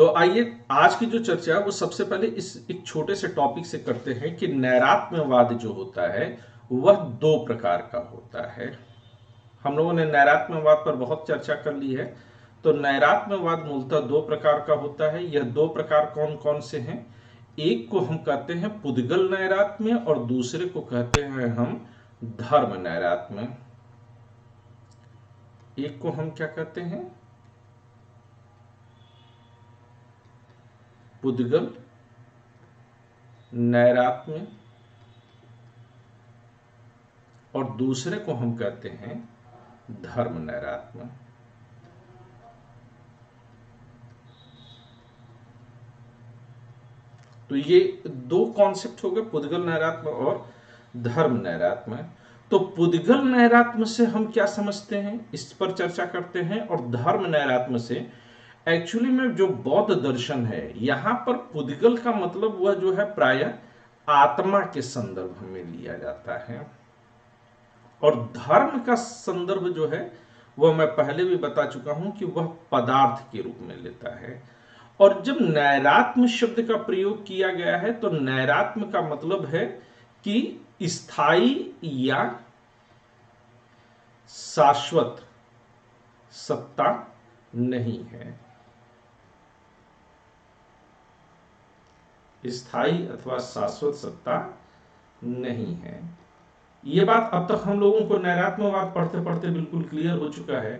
तो आइए आज की जो चर्चा है वो सबसे पहले इस एक छोटे से टॉपिक से करते हैं कि नैरात्म्यवाद जो होता है वह दो प्रकार का होता है। हम लोगों ने नैरात्म्यवाद पर बहुत चर्चा कर ली है। तो नैरात्म्यवाद मूलतः दो प्रकार का होता है। यह दो प्रकार कौन कौन से हैं? एक को हम कहते हैं पुद्गल नैरात्म्य और दूसरे को कहते हैं हम धर्म नैरात्म्य। एक को हम क्या कहते हैं? पुद्गल नैरात्म्य और दूसरे को हम कहते हैं धर्म नैरात्म्य। तो ये दो कॉन्सेप्ट हो गए, पुद्गल नैरात्म्य और धर्म नैरात्म्य। तो पुद्गल नैरात्म्य से हम क्या समझते हैं इस पर चर्चा करते हैं, और धर्म नैरात्म्य से एक्चुअली में जो बौद्ध दर्शन है, यहां पर पुद्गल का मतलब वह जो है प्रायः आत्मा के संदर्भ में लिया जाता है, और धर्म का संदर्भ जो है वह मैं पहले भी बता चुका हूं कि वह पदार्थ के रूप में लेता है। और जब नैरात्म्य शब्द का प्रयोग किया गया है तो नैरात्म्य का मतलब है कि स्थायी या शाश्वत सत्ता नहीं है। स्थायी अथवा शाश्वत सत्ता नहीं है। यह बात अब तक हम लोगों को नैरात्म्यवाद पढ़ते पढ़ते बिल्कुल क्लियर हो चुका है।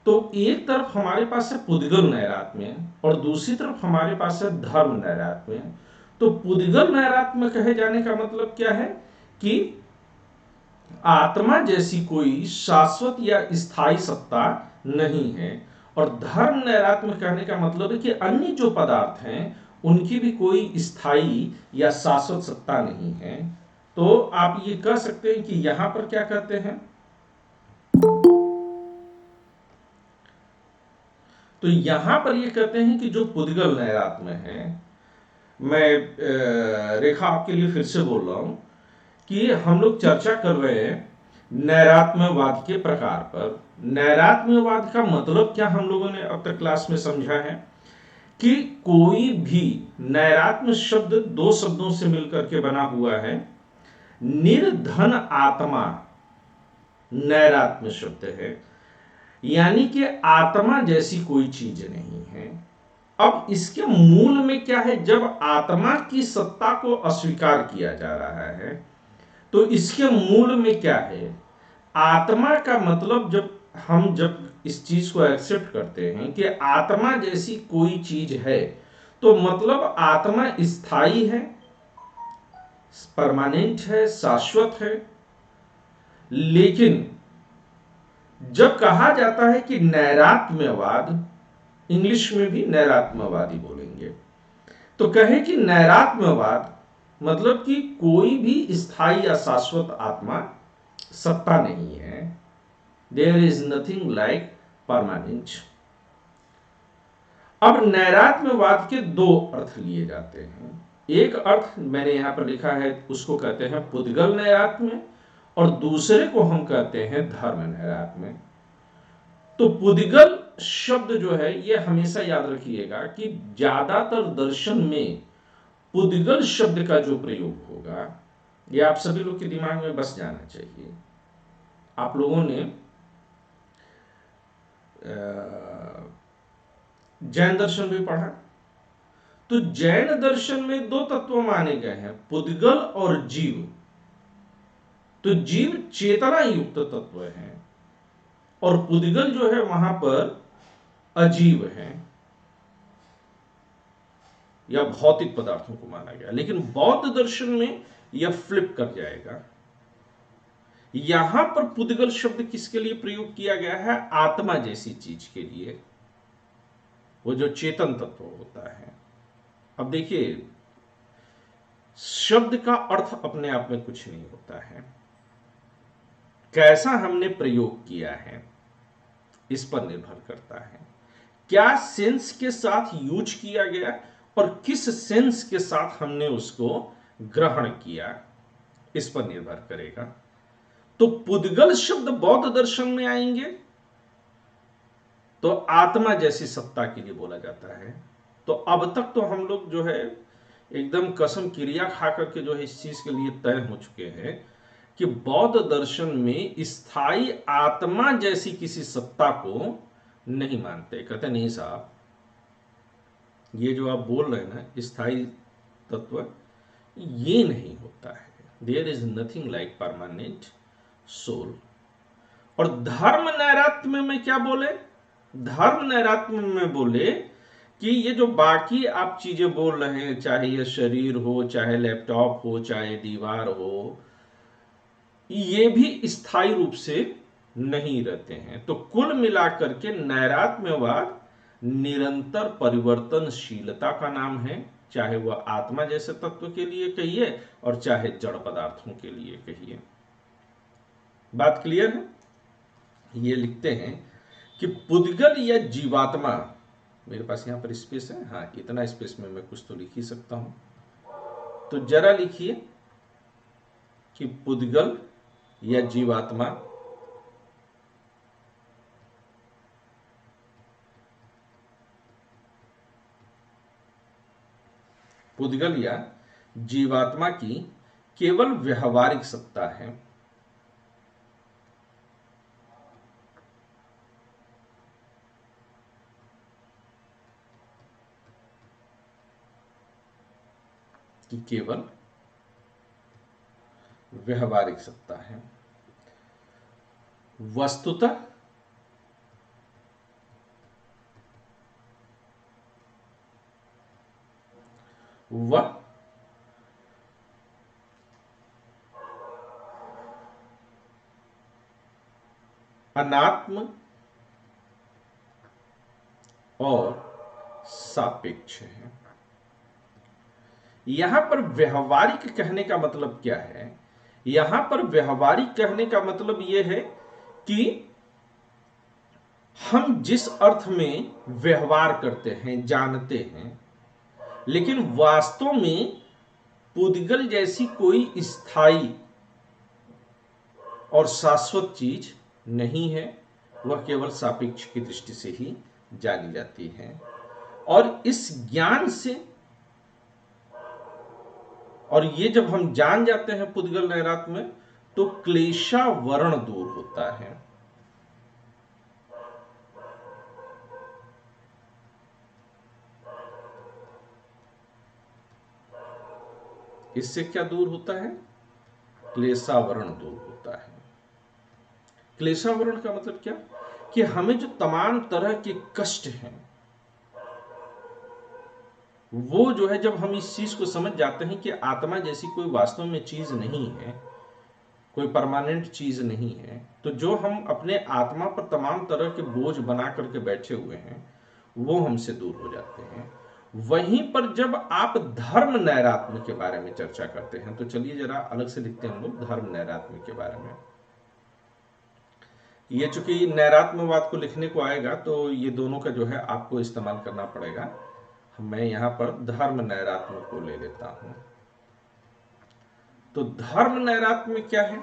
तो एक तरफ हमारे पास है पुद्गल नैरात्म्य और दूसरी तरफ हमारे पास है धर्म नैरात्म्य। तो पुद्गल नैरात्म्य कहे जाने का मतलब क्या है कि आत्मा जैसी कोई शाश्वत या स्थायी सत्ता नहीं है, और धर्म नैरात्म्य कहने का मतलब है कि अन्य जो पदार्थ हैं उनकी भी कोई स्थायी या शाश्वत सत्ता नहीं है। तो आप ये कह सकते हैं कि यहां पर क्या कहते हैं, तो यहां पर ये कहते हैं कि जो पुद्गल नैरात्म्य है, मैं रेखा आपके लिए फिर से बोल रहा हूं कि हम लोग चर्चा कर रहे हैं नैरात्म्यवाद के प्रकार पर। नैरात्म्यवाद का मतलब क्या हम लोगों ने अब तक क्लास में समझा है कि कोई भी नैरात्म्य शब्द दो शब्दों से मिलकर के बना हुआ है। निर्धन आत्मा नैरात्म्य शब्द है, यानी कि आत्मा जैसी कोई चीज नहीं है। अब इसके मूल में क्या है, जब आत्मा की सत्ता को अस्वीकार किया जा रहा है तो इसके मूल में क्या है, आत्मा का मतलब जब इस चीज को एक्सेप्ट करते हैं कि आत्मा जैसी कोई चीज है, तो मतलब आत्मा स्थायी है, परमानेंट है, शाश्वत है। लेकिन जब कहा जाता है कि नैरात्म्यवाद, इंग्लिश में भी नैरात्म्यवादी बोलेंगे, तो कहे कि नैरात्म्यवाद मतलब कि कोई भी स्थायी या शाश्वत आत्मा सत्ता नहीं है। There is nothing like permanent. अब नैरात्म्यवाद के दो अर्थ लिए जाते हैं। एक अर्थ मैंने यहां पर लिखा है, उसको कहते हैं पुद्गल नैरात्म्य, और दूसरे को हम कहते हैं धर्म नैरात्म्य। तो पुद्गल शब्द जो है यह हमेशा याद रखिएगा कि ज्यादातर दर्शन में पुद्गल शब्द का जो प्रयोग होगा यह आप सभी लोग के दिमाग में बस जाना चाहिए। आप लोगों ने जैन दर्शन भी पढ़ा, तो जैन दर्शन में दो तत्व माने गए हैं, पुद्गल और जीव। तो जीव चेतना युक्त तत्व है और पुद्गल जो है वहां पर अजीव है या भौतिक पदार्थों को माना गया। लेकिन बौद्ध दर्शन में यह फ्लिप कर जाएगा। यहां पर पुद्गल शब्द किसके लिए प्रयोग किया गया है? आत्मा जैसी चीज के लिए, वो जो चेतन तत्व होता है। अब देखिए, शब्द का अर्थ अपने आप में कुछ नहीं होता है, कैसा हमने प्रयोग किया है इस पर निर्भर करता है। क्या सेंस के साथ यूज किया गया और किस सेंस के साथ हमने उसको ग्रहण किया, इस पर निर्भर करेगा। तो पुद्गल शब्द बौद्ध दर्शन में आएंगे तो आत्मा जैसी सत्ता के लिए बोला जाता है, तो अब तक तो हम लोग जो है एकदम कसम क्रिया खा करके जो है इस चीज के लिए तय हो चुके हैं कि बौद्ध दर्शन में स्थायी आत्मा जैसी किसी सत्ता को नहीं मानते। कहते नहीं साहब, ये जो आप बोल रहे हैं ना स्थायी तत्व, ये नहीं होता है। There is nothing like permanent soul. और धर्म नैरात्म्य में क्या बोले? धर्म नैरात्म्य में बोले कि ये जो बाकी आप चीजें बोल रहे हैं, चाहे ये शरीर हो, चाहे लैपटॉप हो, चाहे दीवार हो, ये भी स्थायी रूप से नहीं रहते हैं। तो कुल मिलाकर के नैरात्म्यवाद निरंतर परिवर्तनशीलता का नाम है, चाहे वह आत्मा जैसे तत्व के लिए कहिए और चाहे जड़ पदार्थों के लिए कहिए। बात क्लियर है? ये लिखते हैं कि पुद्गल या जीवात्मा, मेरे पास यहां पर स्पेस है, हाँ इतना स्पेस में मैं कुछ तो लिख ही सकता हूं, तो जरा लिखिए कि पुद्गल या जीवात्मा पुद्गल या जीवात्मा की केवल व्यवहारिक सत्ता है। कि केवल व्यवहारिक सत्ता है। वस्तुतः वह अनात्म और सापेक्ष है। यहां पर व्यवहारिक कहने का मतलब क्या है? यहां पर व्यवहारिक कहने का मतलब यह है कि हम जिस अर्थ में व्यवहार करते हैं, जानते हैं, लेकिन वास्तव में पुद्गल जैसी कोई स्थायी और शाश्वत चीज नहीं है। वह केवल सापेक्ष की दृष्टि से ही जानी जाती है। और इस ज्ञान से, और ये जब हम जान जाते हैं पुद्गल नैरात्म्य में, तो क्लेशावरण दूर होता है। इससे क्या दूर होता है? क्लेशावरण दूर होता है। क्लेशावरण का मतलब क्या? कि हमें जो तमाम तरह के कष्ट हैं, वो जो है जब हम इस चीज को समझ जाते हैं कि आत्मा जैसी कोई वास्तव में चीज नहीं है, कोई परमानेंट चीज नहीं है, तो जो हम अपने आत्मा पर तमाम तरह के बोझ बना करके बैठे हुए हैं, वो हमसे दूर हो जाते हैं। वहीं पर जब आप धर्म नैरात्म्य के बारे में चर्चा करते हैं, तो चलिए जरा अलग से लिखते हैं हम लोग धर्म नैरात्म्य के बारे में। ये चूंकि नैरात्म्यवाद को लिखने को आएगा, तो ये दोनों का जो है आपको इस्तेमाल करना पड़ेगा। मैं यहां पर धर्म नैरात्म्य को ले लेता हूं। तो धर्म नैरात्म्य क्या है?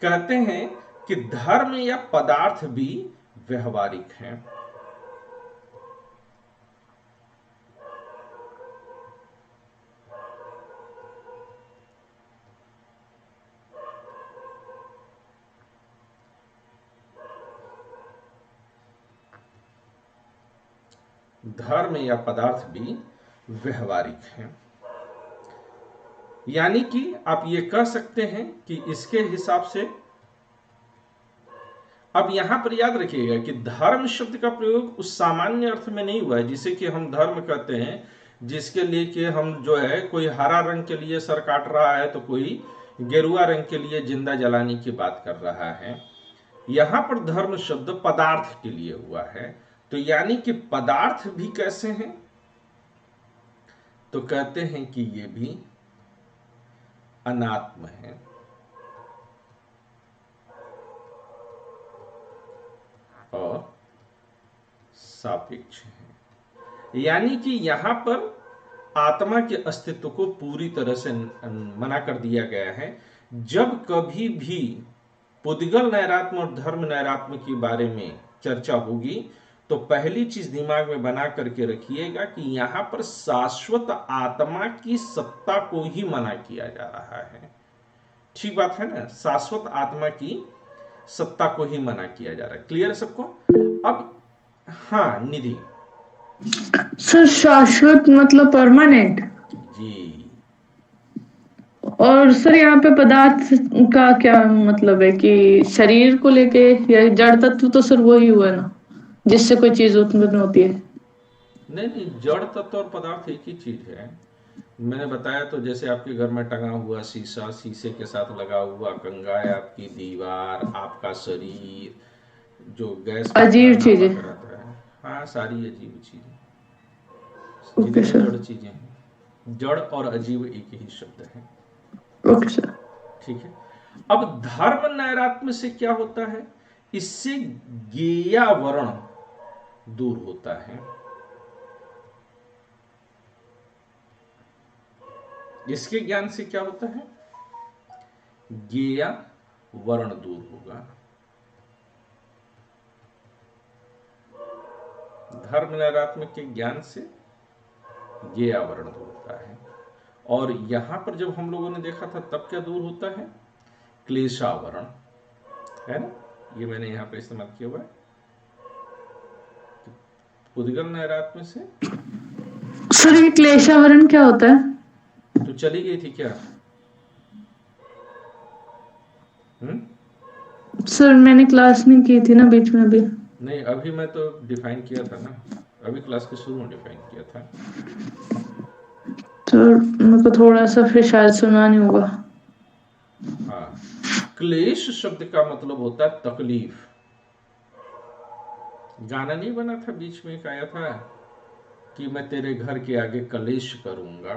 कहते हैं कि धर्म या पदार्थ भी व्यवहारिक हैं। धर्म या पदार्थ भी व्यवहारिक हैं। यानी कि आप ये कह सकते हैं कि इसके हिसाब से, अब यहां पर याद रखिएगा कि धर्म शब्द का प्रयोग उस सामान्य अर्थ में नहीं हुआ है जिसे कि हम धर्म कहते हैं, जिसके लिए कि हम जो है कोई हरा रंग के लिए सर काट रहा है, तो कोई गेरुआ रंग के लिए जिंदा जलाने की बात कर रहा है। यहां पर धर्म शब्द पदार्थ के लिए हुआ है। तो यानी कि पदार्थ भी कैसे हैं? तो कहते हैं कि ये भी अनात्म है और सापेक्ष है। यानी कि यहां पर आत्मा के अस्तित्व को पूरी तरह से मना कर दिया गया है। जब कभी भी पुद्गल नैरात्म्य और धर्म नैरात्म्य के बारे में चर्चा होगी, तो पहली चीज दिमाग में बना करके रखिएगा कि यहां पर शाश्वत आत्मा की सत्ता को ही मना किया जा रहा है। ठीक बात है ना, शाश्वत आत्मा की सत्ता को ही मना किया जा रहा है। क्लियर है सबको? अब हाँ निधि सर शाश्वत मतलब परमानेंट। जी, और सर यहाँ पे पदार्थ का क्या मतलब है कि शरीर को लेके, या जड़ तत्व तो सर वही हुआ ना जिससे कोई चीज उत्पन्न होती है। नहीं नहीं, जड़ तत्व और पदार्थ एक ही चीज है। मैंने बताया तो, जैसे आपके घर में टंगा हुआ शीशा, शीशे के साथ लगा हुआ कंगा, आपकी दीवार, आपका शरीर, जो गैस का अजीब कारनामा चीजें। कराता है, हाँ सारी अजीब चीजें, ओके जितनी सर। जड़ चीजें हैं, जड़ और अजीब एक ही शब्द है। Okay sir. ठीक है। अब धर्म नैरात्म्य से क्या होता है? इससे गेयावरण दूर होता है। इसके ज्ञान से क्या होता है? गेया वर्ण दूर होगा। धर्म नैरात्म्य के ज्ञान से गेयावरण दूर होता है। और यहां पर जब हम लोगों ने देखा था तब क्या दूर होता है? क्लेशावरण, है ना, ये मैंने यहां पर इस्तेमाल किया हुआ है। उद्गम नैरात्म्य से सर ये क्लेशावरण क्या होता है? तो चली गई थी क्या? हम्म? सर मैंने क्लास नहीं की थी ना बीच में अभी। नहीं, अभी मैं तो डिफाइन किया था ना, अभी क्लास के शुरू में डिफाइन किया था। तो मेरे को थोड़ा सा फिर शायद सुना नहीं होगा। हाँ, क्लेश शब्द का मतलब होता है तकलीफ। गाना नहीं बना था, बीच में एक आया था कि मैं तेरे घर के आगे कलेश करूंगा,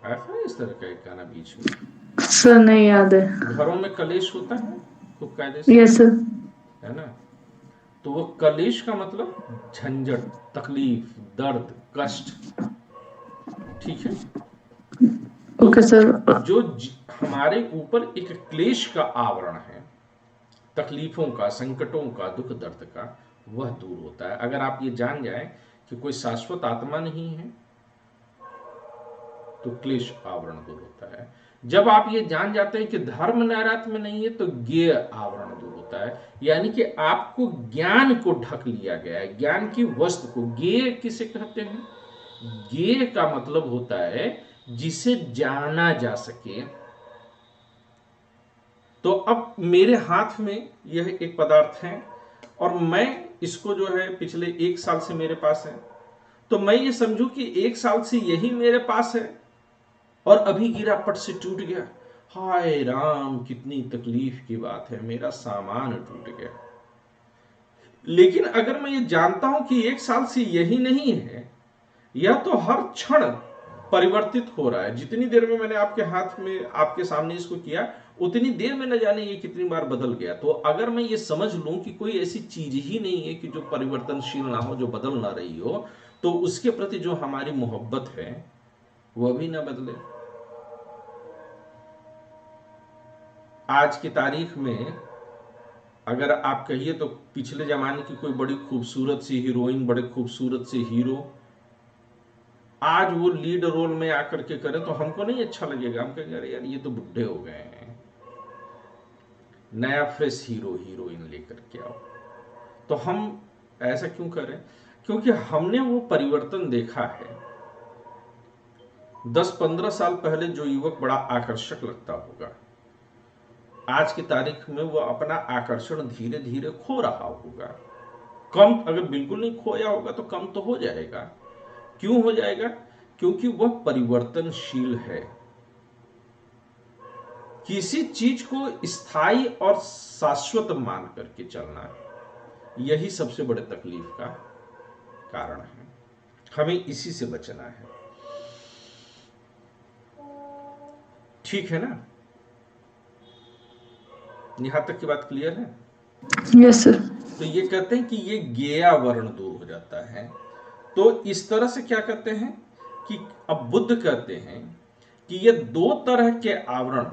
आया था इस तरह का एक गाना बीच में। सर नहीं याद है। घरों में कलेश होता है खूब कायदे से, यस सर। है ना। तो वो कलेश का मतलब झंझट, तकलीफ, दर्द, कष्ट। ठीक है। तो ओके सर। जो हमारे ऊपर एक क्लेश का आवरण है, तकलीफों का, संकटों का, दुख दर्द का, वह दूर होता है। अगर आप ये जान जाए कि कोई शाश्वत आत्मा नहीं है तो क्लेश आवरण दूर होता है। जब आप ये जान जाते हैं कि धर्म नैरात्म्य में नहीं है तो ज्ञेय आवरण दूर होता है। यानी कि आपको ज्ञान को ढक लिया गया है, ज्ञान की वस्तु को। ज्ञेय किसे कहते हैं? ज्ञेय का मतलब होता है जिसे जाना जा सके। तो अब मेरे हाथ में यह एक पदार्थ है और मैं इसको जो है पिछले 1 साल से मेरे पास है, तो मैं ये समझू कि 1 साल से यही मेरे पास है और अभी गिरा, पट से टूट गया। हाय राम, कितनी तकलीफ की बात है, मेरा सामान टूट गया। लेकिन अगर मैं ये जानता हूं कि 1 साल से यही नहीं है, यह तो हर क्षण परिवर्तित हो रहा है। जितनी देर में मैंने आपके हाथ में, आपके सामने इसको किया, उतनी देर में न जाने ये कितनी बार बदल गया। तो अगर मैं ये समझ लूं कि कोई ऐसी चीज ही नहीं है कि जो परिवर्तनशील ना हो, जो बदल ना रही हो, तो उसके प्रति जो हमारी मोहब्बत है वह भी ना बदले। आज की तारीख में अगर आप कहिए तो पिछले जमाने की कोई बड़ी खूबसूरत सी हीरोइन, बड़े खूबसूरत से हीरो, आज वो लीड रोल में आकर के करें तो हमको नहीं अच्छा लगेगा। हम कहेंगे अरे यार ये तो बुढ़े हो गए हैं, नया फ्रेश हीरो हीरोइन लेकर के आओ। तो हम ऐसा क्यों करें? क्योंकि हमने वो परिवर्तन देखा है। 10-15 साल पहले जो युवक बड़ा आकर्षक लगता होगा, आज की तारीख में वो अपना आकर्षण धीरे धीरे खो रहा होगा। कम, अगर बिल्कुल नहीं खोया होगा तो कम तो हो जाएगा। क्यों हो जाएगा? क्योंकि वह परिवर्तनशील है। किसी चीज को स्थायी और शाश्वत मान करके चलना, यही सबसे बड़े तकलीफ का कारण है। हमें इसी से बचना है। ठीक है ना? यहां तक की बात क्लियर है? Yes sir. तो ये कहते हैं कि ये गेया वर्ण दूर हो जाता है। तो इस तरह से क्या कहते हैं कि अब बुद्ध कहते हैं कि ये 2 तरह के आवरण,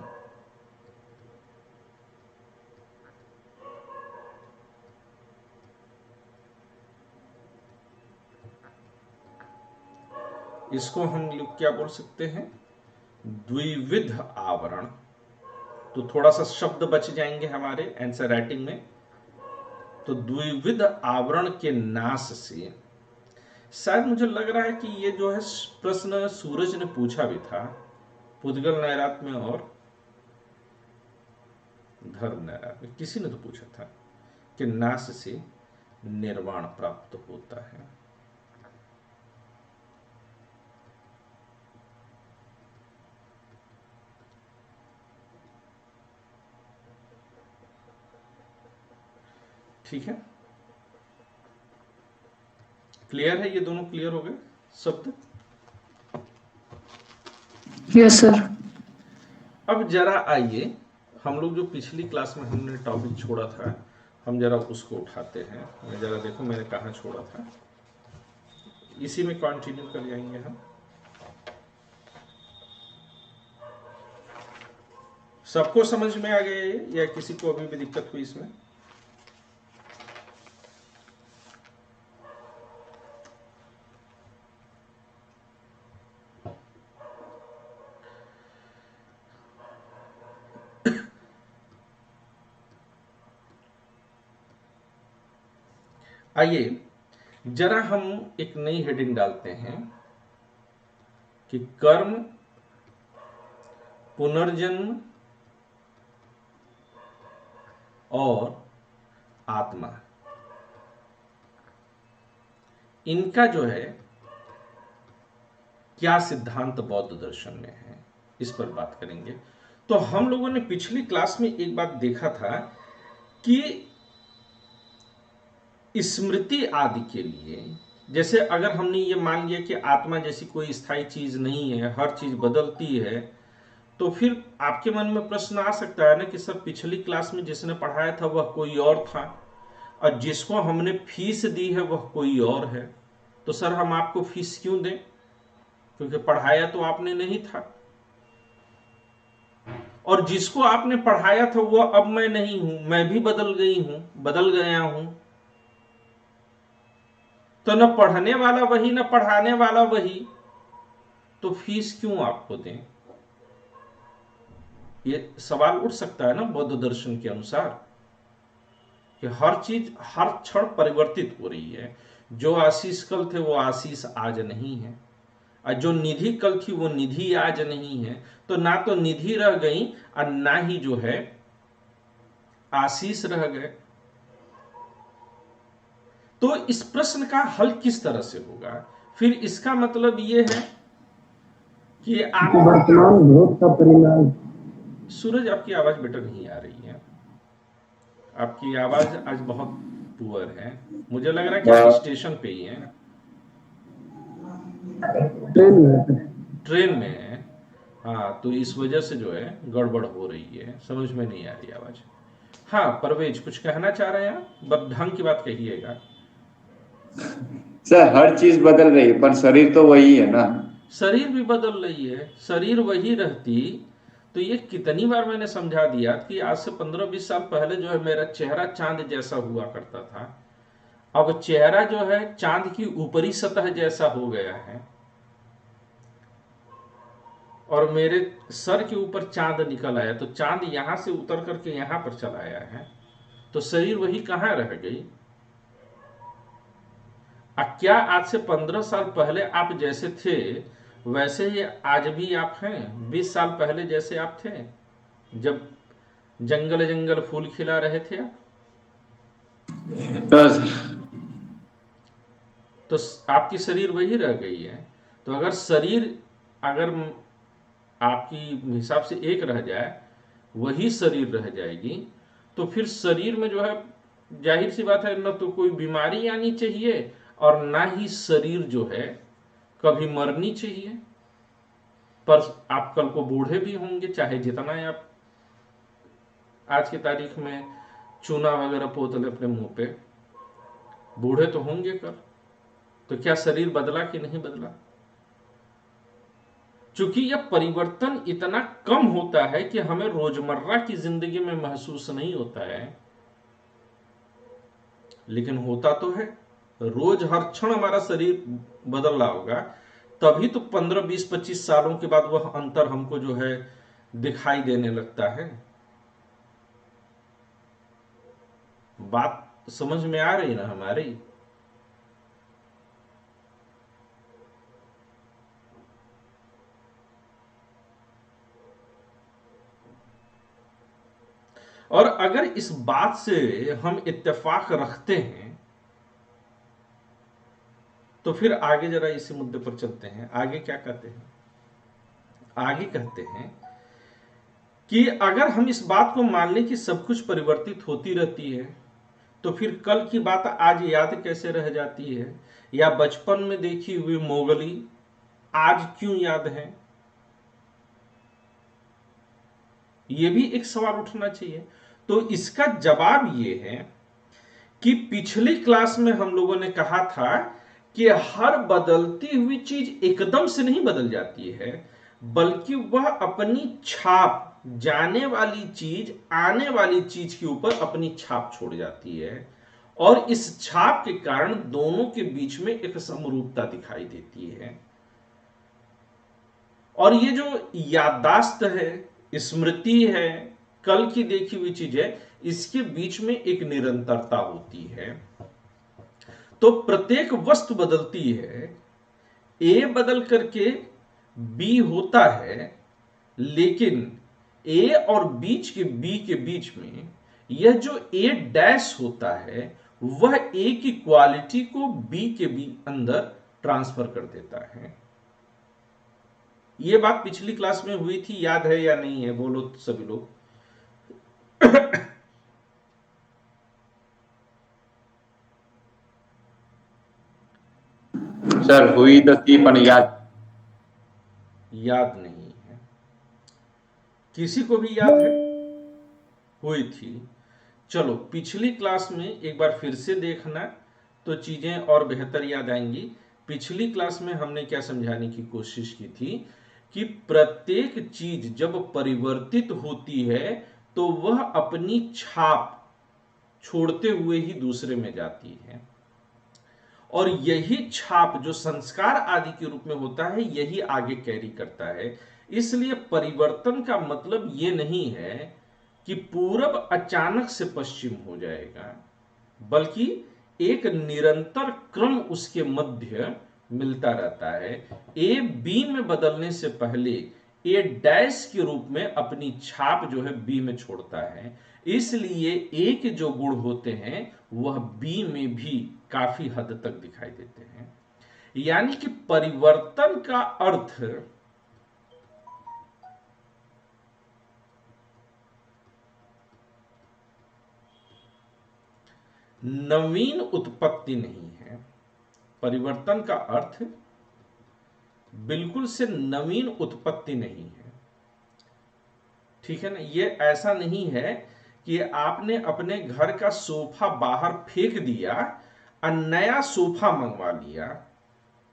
इसको हम लोग क्या बोल सकते हैं, द्विविध आवरण। तो थोड़ा सा शब्द बच जाएंगे हमारे आंसर राइटिंग में। तो द्विविध आवरण के नाश से, शायद मुझे लग रहा है कि ये जो है प्रश्न सूरज ने पूछा भी था, पुद्गल नैरात्म्य और धर्म नैरात्म्य, किसी ने तो पूछा था कि नाश से निर्वाण प्राप्त होता है। ठीक है, क्लियर है, ये दोनों क्लियर हो गए शब्द। Yes sir. अब जरा आइए, हम लोग जो पिछली क्लास में हमने टॉपिक छोड़ा था, हम जरा उसको उठाते हैं। मैं जरा देखो मैंने कहाँ छोड़ा था, इसी में कंटिन्यू कर जाएंगे हम। सबको समझ में आ गया या किसी को अभी भी दिक्कत हुई इसमें? आइए जरा हम एक नई हेडिंग डालते हैं कि कर्म, पुनर्जन्म और आत्मा, इनका जो है क्या सिद्धांत बौद्ध दर्शन में है, इस पर बात करेंगे। तो हम लोगों ने पिछली क्लास में एक बात देखा था कि स्मृति आदि के लिए, जैसे अगर हमने ये मान लिया कि आत्मा जैसी कोई स्थायी चीज नहीं है, हर चीज बदलती है, तो फिर आपके मन में प्रश्न आ सकता है ना कि सर पिछली क्लास में जिसने पढ़ाया था वह कोई और था और जिसको हमने फीस दी है वह कोई और है, तो सर हम आपको फीस क्यों दें, क्योंकि पढ़ाया तो आपने नहीं था, और जिसको आपने पढ़ाया था वह अब मैं नहीं हूं, मैं भी बदल गई हूं, बदल गया हूं, तो न पढ़ने वाला वही न पढ़ाने वाला वही, तो फीस क्यों आपको दें? ये सवाल उठ सकता है ना बौद्ध दर्शन के अनुसार, कि हर चीज हर क्षण परिवर्तित हो रही है। जो आशीष कल थे वो आशीष आज नहीं है, और जो निधि कल थी वो निधि आज नहीं है, तो ना तो निधि रह गई और ना ही जो है आशीष रह गए। तो इस प्रश्न का हल किस तरह से होगा? फिर इसका मतलब ये है कि आप वर्तमान भोग का परिणाम। सूरज आपकी आवाज बेटर नहीं आ रही है, आपकी आवाज आज बहुत पुअर है, मुझे लग रहा है कि आप स्टेशन पे ही हैं, ट्रेन में है। हाँ, तो इस वजह से जो है गड़बड़ हो रही है, समझ में नहीं आ रही आवाज। हाँ परवेज कुछ कहना चाह रहे हैं आप, बस ढंग की बात कहिएगा। सर हर चीज बदल रही है पर शरीर तो वही है ना। शरीर भी बदल रही है, शरीर वही रहती तो ये कितनी बार मैंने समझा दिया कि आज से 15-20 साल पहले जो है मेरा चेहरा चांद जैसा हुआ करता था, अब चेहरा जो है चांद की ऊपरी सतह जैसा हो गया है, और मेरे सर के ऊपर चांद निकल आया, तो चांद यहां से उतर करके यहां पर चला आया है, तो शरीर वही कहां रह गई? क्या आज से 15 साल पहले आप जैसे थे वैसे ही आज भी आप हैं? 20 साल पहले जैसे आप थे जब जंगल जंगल फूल खिला रहे थे आप? तो आपकी शरीर वही रह गई है। तो अगर शरीर अगर आपकी हिसाब से एक रह जाए, वही शरीर रह जाएगी, तो फिर शरीर में जो है जाहिर सी बात है न तो कोई बीमारी आनी चाहिए और ना ही शरीर जो है कभी मरनी चाहिए। पर आप कल को बूढ़े भी होंगे, चाहे जितना आप आज की तारीख में चूना वगैरह पोत ले अपने मुंह पे, बूढ़े तो होंगे कर। तो क्या शरीर बदला कि नहीं बदला? चूंकि यह परिवर्तन इतना कम होता है कि हमें रोजमर्रा की जिंदगी में महसूस नहीं होता है, लेकिन होता तो है। रोज हर क्षण हमारा शरीर बदल रहा होगा, तभी तो 15, 20, 25 सालों के बाद वह अंतर हमको जो है दिखाई देने लगता है। बात समझ में आ रही ना हमारी? और अगर इस बात से हम इत्तेफाक रखते हैं तो फिर आगे जरा इसी मुद्दे पर चलते हैं। आगे क्या कहते हैं? आगे कहते हैं कि अगर हम इस बात को मान लें कि सब कुछ परिवर्तित होती रहती है, तो फिर कल की बात आज याद कैसे रह जाती है, या बचपन में देखी हुई मोगली आज क्यों याद है? यह भी एक सवाल उठना चाहिए। तो इसका जवाब यह है कि पिछली क्लास में हम लोगों ने कहा था कि हर बदलती हुई चीज एकदम से नहीं बदल जाती है, बल्कि वह अपनी छाप, जाने वाली चीज आने वाली चीज के ऊपर अपनी छाप छोड़ जाती है, और इस छाप के कारण दोनों के बीच में एक समरूपता दिखाई देती है। और ये जो याददाश्त है, स्मृति है, कल की देखी हुई चीज है, इसके बीच में एक निरंतरता होती है। तो प्रत्येक वस्तु बदलती है, ए बदल करके बी होता है, लेकिन ए और बी के बीच में यह जो ए डैश होता है वह ए की क्वालिटी को बी के अंदर ट्रांसफर कर देता है। यह बात पिछली क्लास में हुई थी, याद है या नहीं है? बोलो सभी लोग। सर हुई तो थी पर याद नहीं है। किसी को भी याद है? हुई थी। चलो पिछली क्लास में एक बार फिर से देखना तो चीजें और बेहतर याद आएंगी। पिछली क्लास में हमने क्या समझाने की कोशिश की थी कि प्रत्येक चीज जब परिवर्तित होती है तो वह अपनी छाप छोड़ते हुए ही दूसरे में जाती है, और यही छाप जो संस्कार आदि के रूप में होता है यही आगे कैरी करता है। इसलिए परिवर्तन का मतलब यह नहीं है कि पूरब अचानक से पश्चिम हो जाएगा, बल्कि एक निरंतर क्रम उसके मध्य मिलता रहता है। ए बी में बदलने से पहले ए डैश के रूप में अपनी छाप जो है बी में छोड़ता है, इसलिए ए के जो गुण होते हैं वह बी में भी काफी हद तक दिखाई देते हैं। यानी कि परिवर्तन का अर्थ नवीन उत्पत्ति नहीं है। परिवर्तन का अर्थ बिल्कुल से नवीन उत्पत्ति नहीं है, ठीक है ना? ये ऐसा नहीं है कि आपने अपने घर का सोफा बाहर फेंक दिया और नया सोफा मंगवा लिया।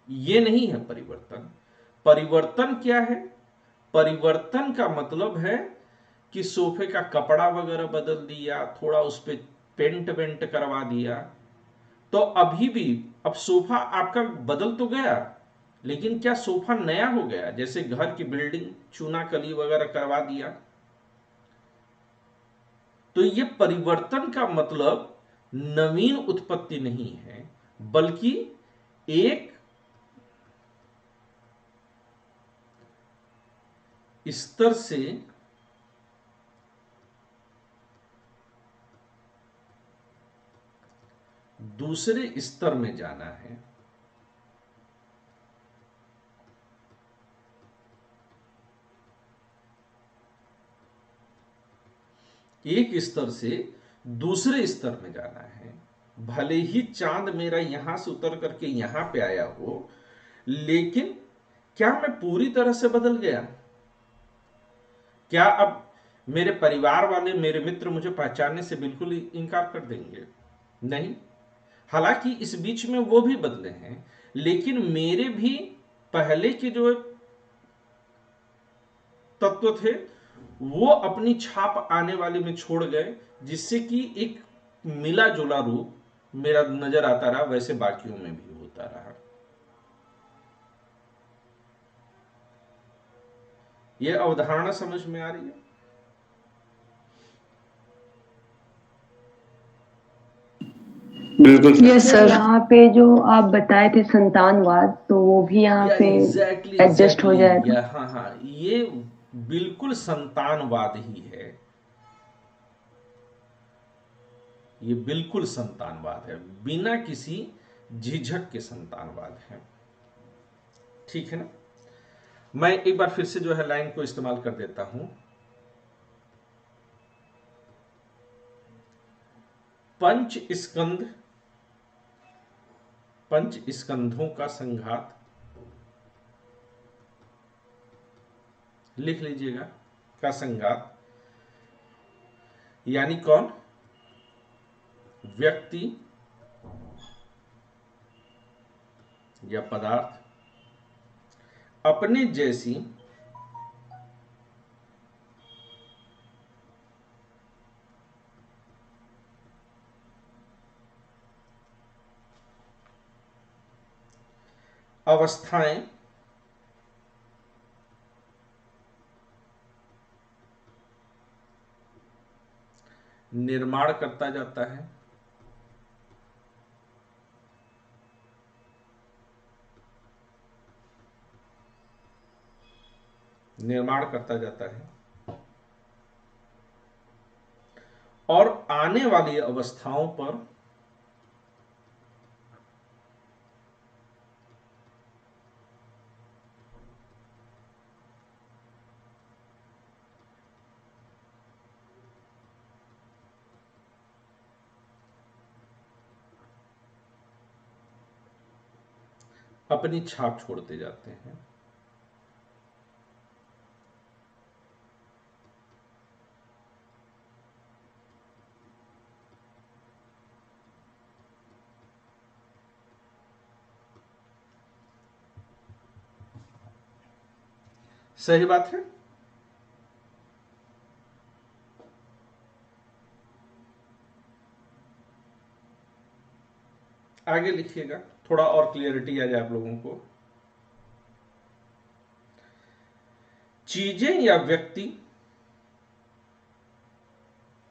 ये नहीं है परिवर्तन। परिवर्तन क्या है? परिवर्तन का मतलब है कि सोफे का कपड़ा वगैरह बदल दिया, थोड़ा उस पर पेंट वेंट करवा दिया, तो अभी भी अब सोफा आपका बदल तो गया, लेकिन क्या सोफा नया हो गया? जैसे घर की बिल्डिंग चूना कली वगैरह करवा दिया। तो ये परिवर्तन का मतलब नवीन उत्पत्ति नहीं है, बल्कि एक स्तर से दूसरे स्तर में जाना है। एक स्तर से दूसरे स्तर में जाना है। भले ही चांद मेरा यहां से उतर करके यहां पे आया हो, लेकिन क्या मैं पूरी तरह से बदल गया? क्या अब मेरे परिवार वाले, मेरे मित्र मुझे पहचानने से बिल्कुल इनकार कर देंगे? नहीं। हालांकि इस बीच में वो भी बदले हैं, लेकिन मेरे भी पहले के जो तत्व थे वो अपनी छाप आने वाले में छोड़ गए, जिससे कि एक मिला जुला रूप मेरा नजर आता रहा, वैसे बाकियों में भी होता रहा। ये अवधारणा समझ में आ रही है? बिल्कुल यस सर सर। यहाँ पे जो आप बताए थे संतानवाद, तो वो भी यहाँ या पे एग्जैक्टली एडजस्ट हो एग्जैक्टली जाएगा। या हाँ हाँ, ये बिल्कुल संतानवाद ही है, ये बिल्कुल संतानवाद है, बिना किसी झिझक के संतानवाद है। ठीक है ना? मैं एक बार फिर से जो है लाइन को इस्तेमाल कर देता हूं। पंच स्कंध, पंच स्कंधों का संघात, लिख लीजिएगा, का संघात यानी कौन? व्यक्ति या पदार्थ अपने जैसी अवस्थाएं निर्माण करता जाता है, निर्माण करता जाता है, और आने वाली अवस्थाओं पर अपनी छाप छोड़ते जाते हैं। सही बात है? आगे लिखिएगा, थोड़ा और क्लियरिटी आ जाए आप लोगों को। चीजें या व्यक्ति,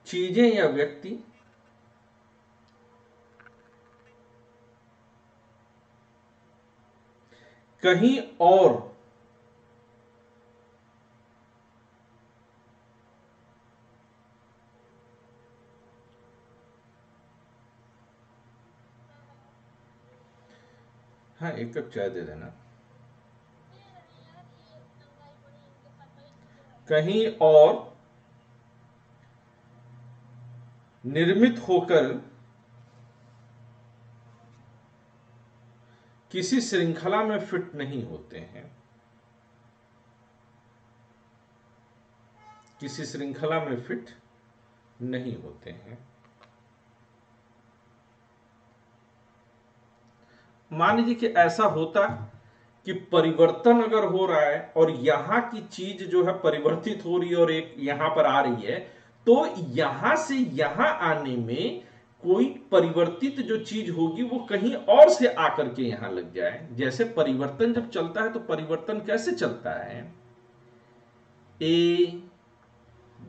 चीजें या व्यक्ति कहीं और हाँ, एक कप चाय दे देना, कहीं और निर्मित होकर किसी श्रृंखला में फिट नहीं होते हैं, किसी श्रृंखला में फिट नहीं होते हैं। मान लीजिए कि ऐसा होता कि परिवर्तन अगर हो रहा है और यहां की चीज जो है परिवर्तित हो रही है और एक यहां पर आ रही है, तो यहां से यहां आने में कोई परिवर्तित जो चीज होगी वो कहीं और से आकर के यहां लग जाए। जैसे परिवर्तन जब चलता है तो परिवर्तन कैसे चलता है? ए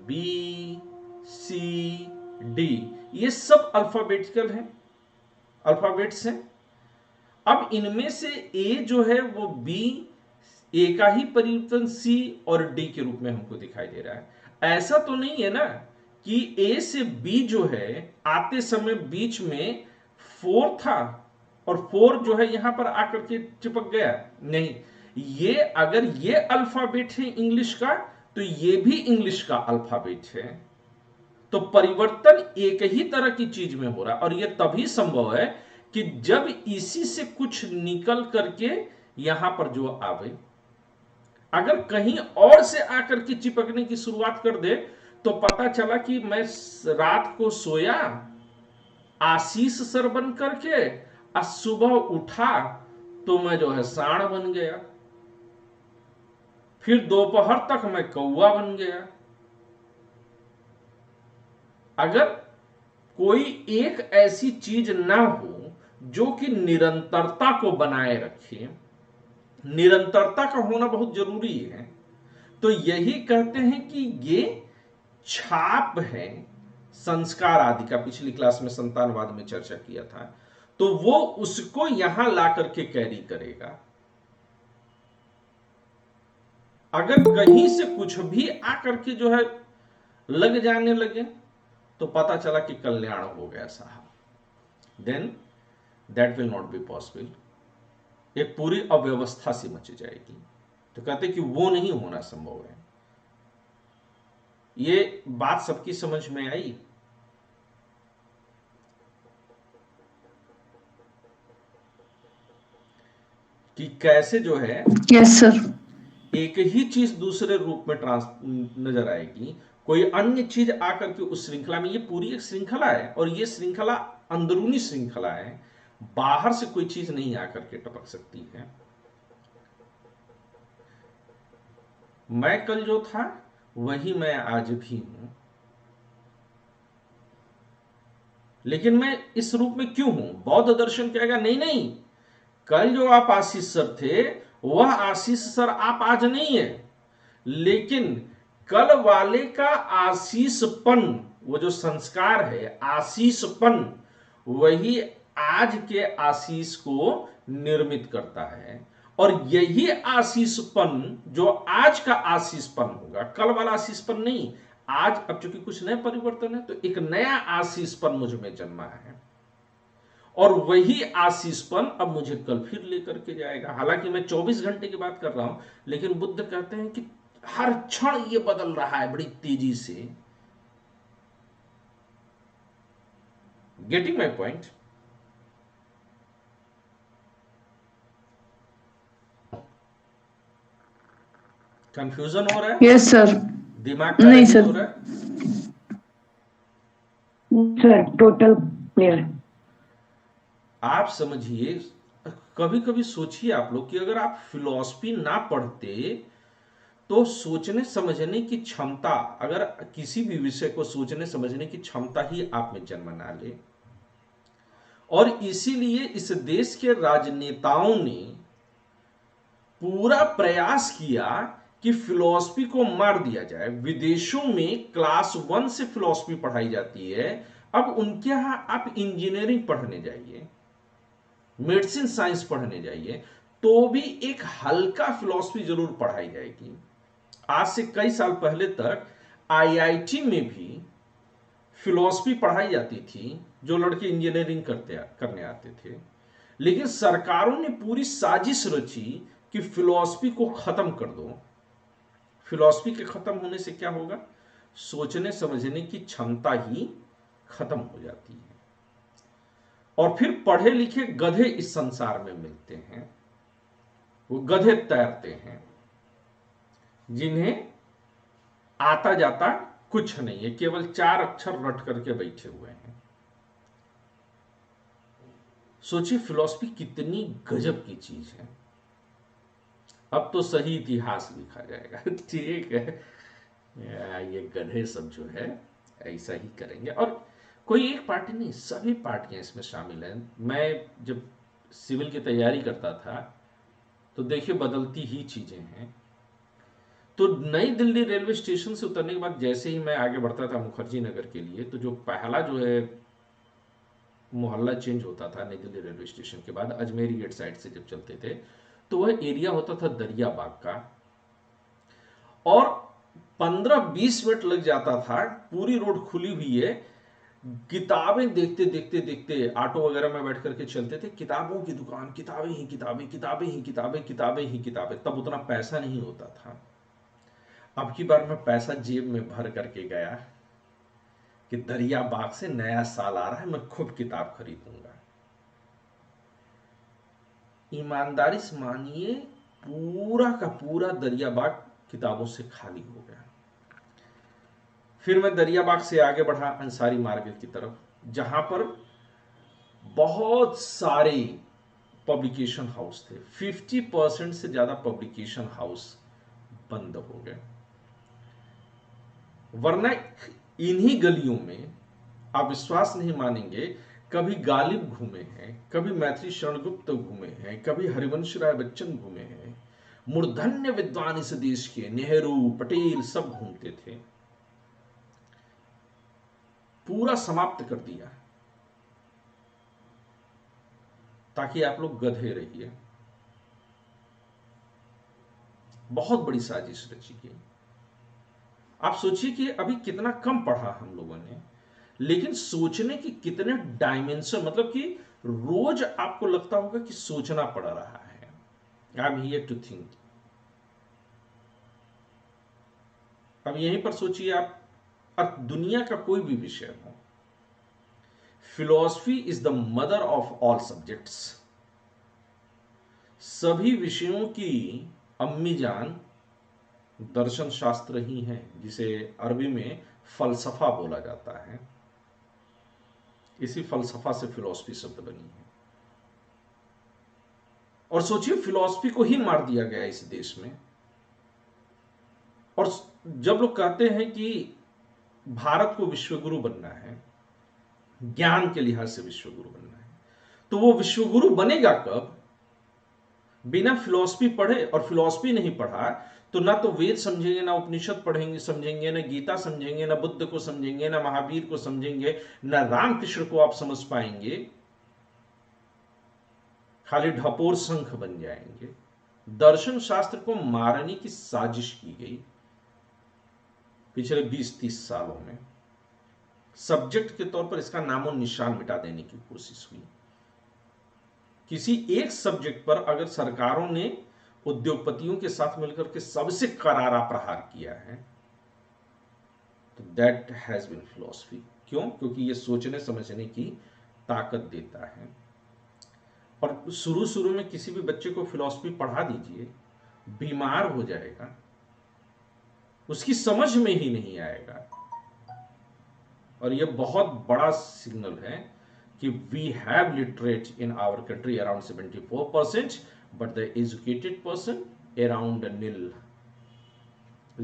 बी सी डी, ये सब अल्फाबेटिकल है, अल्फाबेट्स हैं। अब इनमें से ए जो है वो बी, ए का ही परिवर्तन सी और डी के रूप में हमको दिखाई दे रहा है। ऐसा तो नहीं है ना कि ए से बी जो है आते समय बीच में 4 था और 4 जो है यहां पर आकर के चिपक गया। नहीं, ये अगर ये अल्फाबेट है इंग्लिश का तो ये भी इंग्लिश का अल्फाबेट है। तो परिवर्तन एक ही तरह की चीज में हो रहा है और यह तभी संभव है कि जब इसी से कुछ निकल करके यहां पर जो आवे। अगर कहीं और से आकर के चिपकने की शुरुआत कर दे तो पता चला कि मैं रात को सोया आशीष सर बन करके, और सुबह उठा तो मैं जो है सांड बन गया, फिर दोपहर तक मैं कौवा बन गया। अगर कोई एक ऐसी चीज ना हो जो कि निरंतरता को बनाए रखे, निरंतरता का होना बहुत जरूरी है, तो यही कहते हैं कि ये छाप है संस्कार आदि का। पिछली क्लास में संतानवाद में चर्चा किया था, तो वो उसको यहां ला करके कैरी करेगा। अगर कहीं से कुछ भी आकर के जो है लग जाने लगे तो पता चला कि कल्याण हो गया साहब, then that will not be possible. एक पूरी अव्यवस्था सी मच जाएगी। तो कहते कि वो नहीं होना संभव है। ये बात सबकी समझ में आई? कि कैसे जो है यस सर। एक ही चीज दूसरे रूप में नजर आएगी, कोई अन्य चीज आकर के उस श्रृंखला में। ये पूरी एक श्रृंखला है, और ये श्रृंखला अंदरूनी श्रृंखला है, बाहर से कोई चीज नहीं आकर के टपक सकती है। मैं कल जो था वही मैं आज भी हूं, लेकिन मैं इस रूप में क्यों हूं? बौद्ध दर्शन कहेगा नहीं नहीं, कल जो आप आशीष सर थे वह आशीष सर आप आज नहीं है, लेकिन कल वाले का आशीषपन, वो जो संस्कार है आशीषपन, वही आज के आशीष को निर्मित करता है। और यही आशीषपन जो आज का आशीषपन होगा, कल वाला आशीषपन नहीं। आज अब चूंकि कुछ नए परिवर्तन है, तो एक नया आशीषपन मुझ में जन्मा है, और वही आशीषपन अब मुझे कल फिर लेकर के जाएगा। हालांकि मैं 24 घंटे की बात कर रहा हूं, लेकिन बुद्ध कहते हैं कि हर क्षण ये बदल रहा है बड़ी तेजी से। Getting my point? कंफ्यूजन हो रहा है? Yes sir. दिमाग का नहीं रही सर। हो रहा है? Sir total clear. आप समझिए, कभी कभी सोचिए आप लोग कि अगर आप फिलॉसफी ना पढ़ते तो सोचने समझने की क्षमता, अगर किसी भी विषय को सोचने समझने की क्षमता ही आप में जन्म ना ले। और इसीलिए इस देश के राजनेताओं ने पूरा प्रयास किया कि फिलॉसफी को मार दिया जाए। विदेशों में क्लास 1 से फिलॉसफी पढ़ाई जाती है, अब उनके यहां आप इंजीनियरिंग पढ़ने जाइए, मेडिसिन साइंस पढ़ने जाइए, तो भी एक हल्का फिलॉसफी जरूर पढ़ाई जाएगी। आज से कई साल पहले तक आईआईटी में भी फिलॉसफी पढ़ाई जाती थी, जो लड़के इंजीनियरिंग करने आते थे। लेकिन सरकारों ने पूरी साजिश रची कि फिलॉसफी को खत्म कर दो। फिलॉसफी के खत्म होने से क्या होगा? सोचने समझने की क्षमता ही खत्म हो जाती है, और फिर पढ़े लिखे गधे इस संसार में मिलते हैं। वो गधे तैरते हैं जिन्हें आता जाता कुछ नहीं है, केवल 4 अक्षर रट करके बैठे हुए हैं। सोचिए फिलॉसफी कितनी गजब की चीज है। अब तो सही इतिहास लिखा जाएगा। ठीक है, ये गधे सब जो है ऐसा ही करेंगे। और कोई एक पार्टी नहीं, सभी पार्टियां इसमें शामिल हैं। मैं जब सिविल की तैयारी करता था तो देखिए बदलती ही चीजें हैं। तो नई दिल्ली रेलवे स्टेशन से उतरने के बाद जैसे ही मैं आगे बढ़ता था मुखर्जी नगर के लिए, तो जो पहला जो है मोहल्ला चेंज होता था नई दिल्ली रेलवे स्टेशन के बाद, अजमेरी गेट साइड से जब चलते थे, तो वह एरिया होता था दरिया बाग का, और 15-20 मिनट लग जाता था। पूरी रोड खुली हुई है, किताबें देखते देखते देखते ऑटो वगैरह में बैठ करके चलते थे। किताबों की दुकान, किताबें ही किताबें, किताबें ही किताबें, किताबें ही किताबें। तब उतना पैसा नहीं होता था। अब की बार मैं पैसा जेब में भर करके गया कि दरिया बाग से नया साल आ रहा है, मैं खुद किताब खरीदूंगा। ईमानदारी से मानिए पूरा का पूरा दरिया बाग किताबों से खाली हो गया। फिर मैं दरिया बाग से आगे बढ़ा अंसारी मार्केट की तरफ, जहां पर बहुत सारे पब्लिकेशन हाउस थे। 50% से ज्यादा पब्लिकेशन हाउस बंद हो गए। वरना इन्हीं गलियों में आप विश्वास नहीं मानेंगे, कभी गालिब घूमे हैं, कभी मैथिली शरणगुप्त घूमे हैं, कभी हरिवंश राय बच्चन घूमे हैं, मूर्धन्य विद्वान इस देश के, नेहरू, पटेल सब घूमते थे, पूरा समाप्त कर दिया ताकि आप लोग गधे रहिए। बहुत बड़ी साजिश रची गई। आप सोचिए कि अभी कितना कम पढ़ा हम लोगों ने, लेकिन सोचने की कितने डायमेंशन, मतलब कि रोज आपको लगता होगा कि सोचना पड़ रहा है। I am here to think. अब यहीं पर सोचिए आप, अब दुनिया का कोई भी विषय हो, philosophy is the mother of all subjects. सभी विषयों की अम्मी जान दर्शन शास्त्र ही है, जिसे अरबी में फलसफा बोला जाता है। इसी फलसफा से फिलॉसफी शब्द बनी है। और सोचिए, फिलॉसफी को ही मार दिया गया इस देश में। और जब लोग कहते हैं कि भारत को विश्वगुरु बनना है, ज्ञान के लिहाज से विश्वगुरु बनना है, तो वो विश्वगुरु बनेगा कब? बिना फिलॉसफी पढ़े। और फिलॉसफी नहीं पढ़ा तो ना तो वेद समझेंगे, ना उपनिषद पढ़ेंगे समझेंगे, ना गीता समझेंगे, ना बुद्ध को समझेंगे, ना महावीर को समझेंगे, ना रामकृष्ण को आप समझ पाएंगे। खाली ढपोर शंख बन जाएंगे। दर्शन शास्त्र को मारने की साजिश की गई पिछले 20-30 सालों में। सब्जेक्ट के तौर पर इसका नामो निशान मिटा देने की कोशिश हुई। किसी एक सब्जेक्ट पर अगर सरकारों ने उद्योगपतियों के साथ मिलकर के सबसे करारा प्रहार किया है, तो दैट हैज बीन फिलॉसफी। क्यों? क्योंकि यह सोचने समझने की ताकत देता है। और शुरू शुरू में किसी भी बच्चे को फिलॉसफी पढ़ा दीजिए, बीमार हो जाएगा, उसकी समझ में ही नहीं आएगा। और यह बहुत बड़ा सिग्नल है कि we have literate in our country around 74%, but the educated person around nil.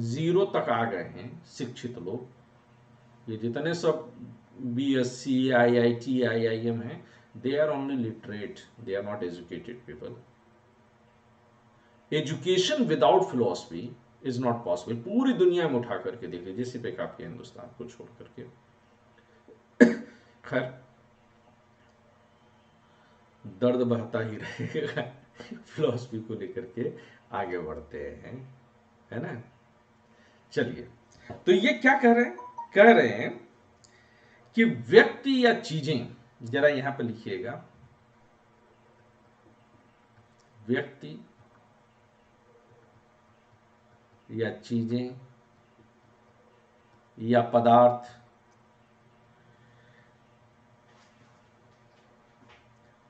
0 तक आ गए हैं शिक्षित लोग। ये जितने सब BSc, IIT, IIM हैं, they are only literate, they are not educated people. Education without philosophy is not possible. पूरी दुनिया में उठा करके देख लीजिए, सिर्फ एक आपके हिंदुस्तान को छोड़ करके। खैर, दर्द बहता ही रहेगा। फिलॉसफी को लेकर के आगे बढ़ते हैं, है ना। चलिए, तो ये क्या कह रहे हैं कि व्यक्ति या चीजें, जरा यहां पर लिखिएगा, व्यक्ति या चीजें या पदार्थ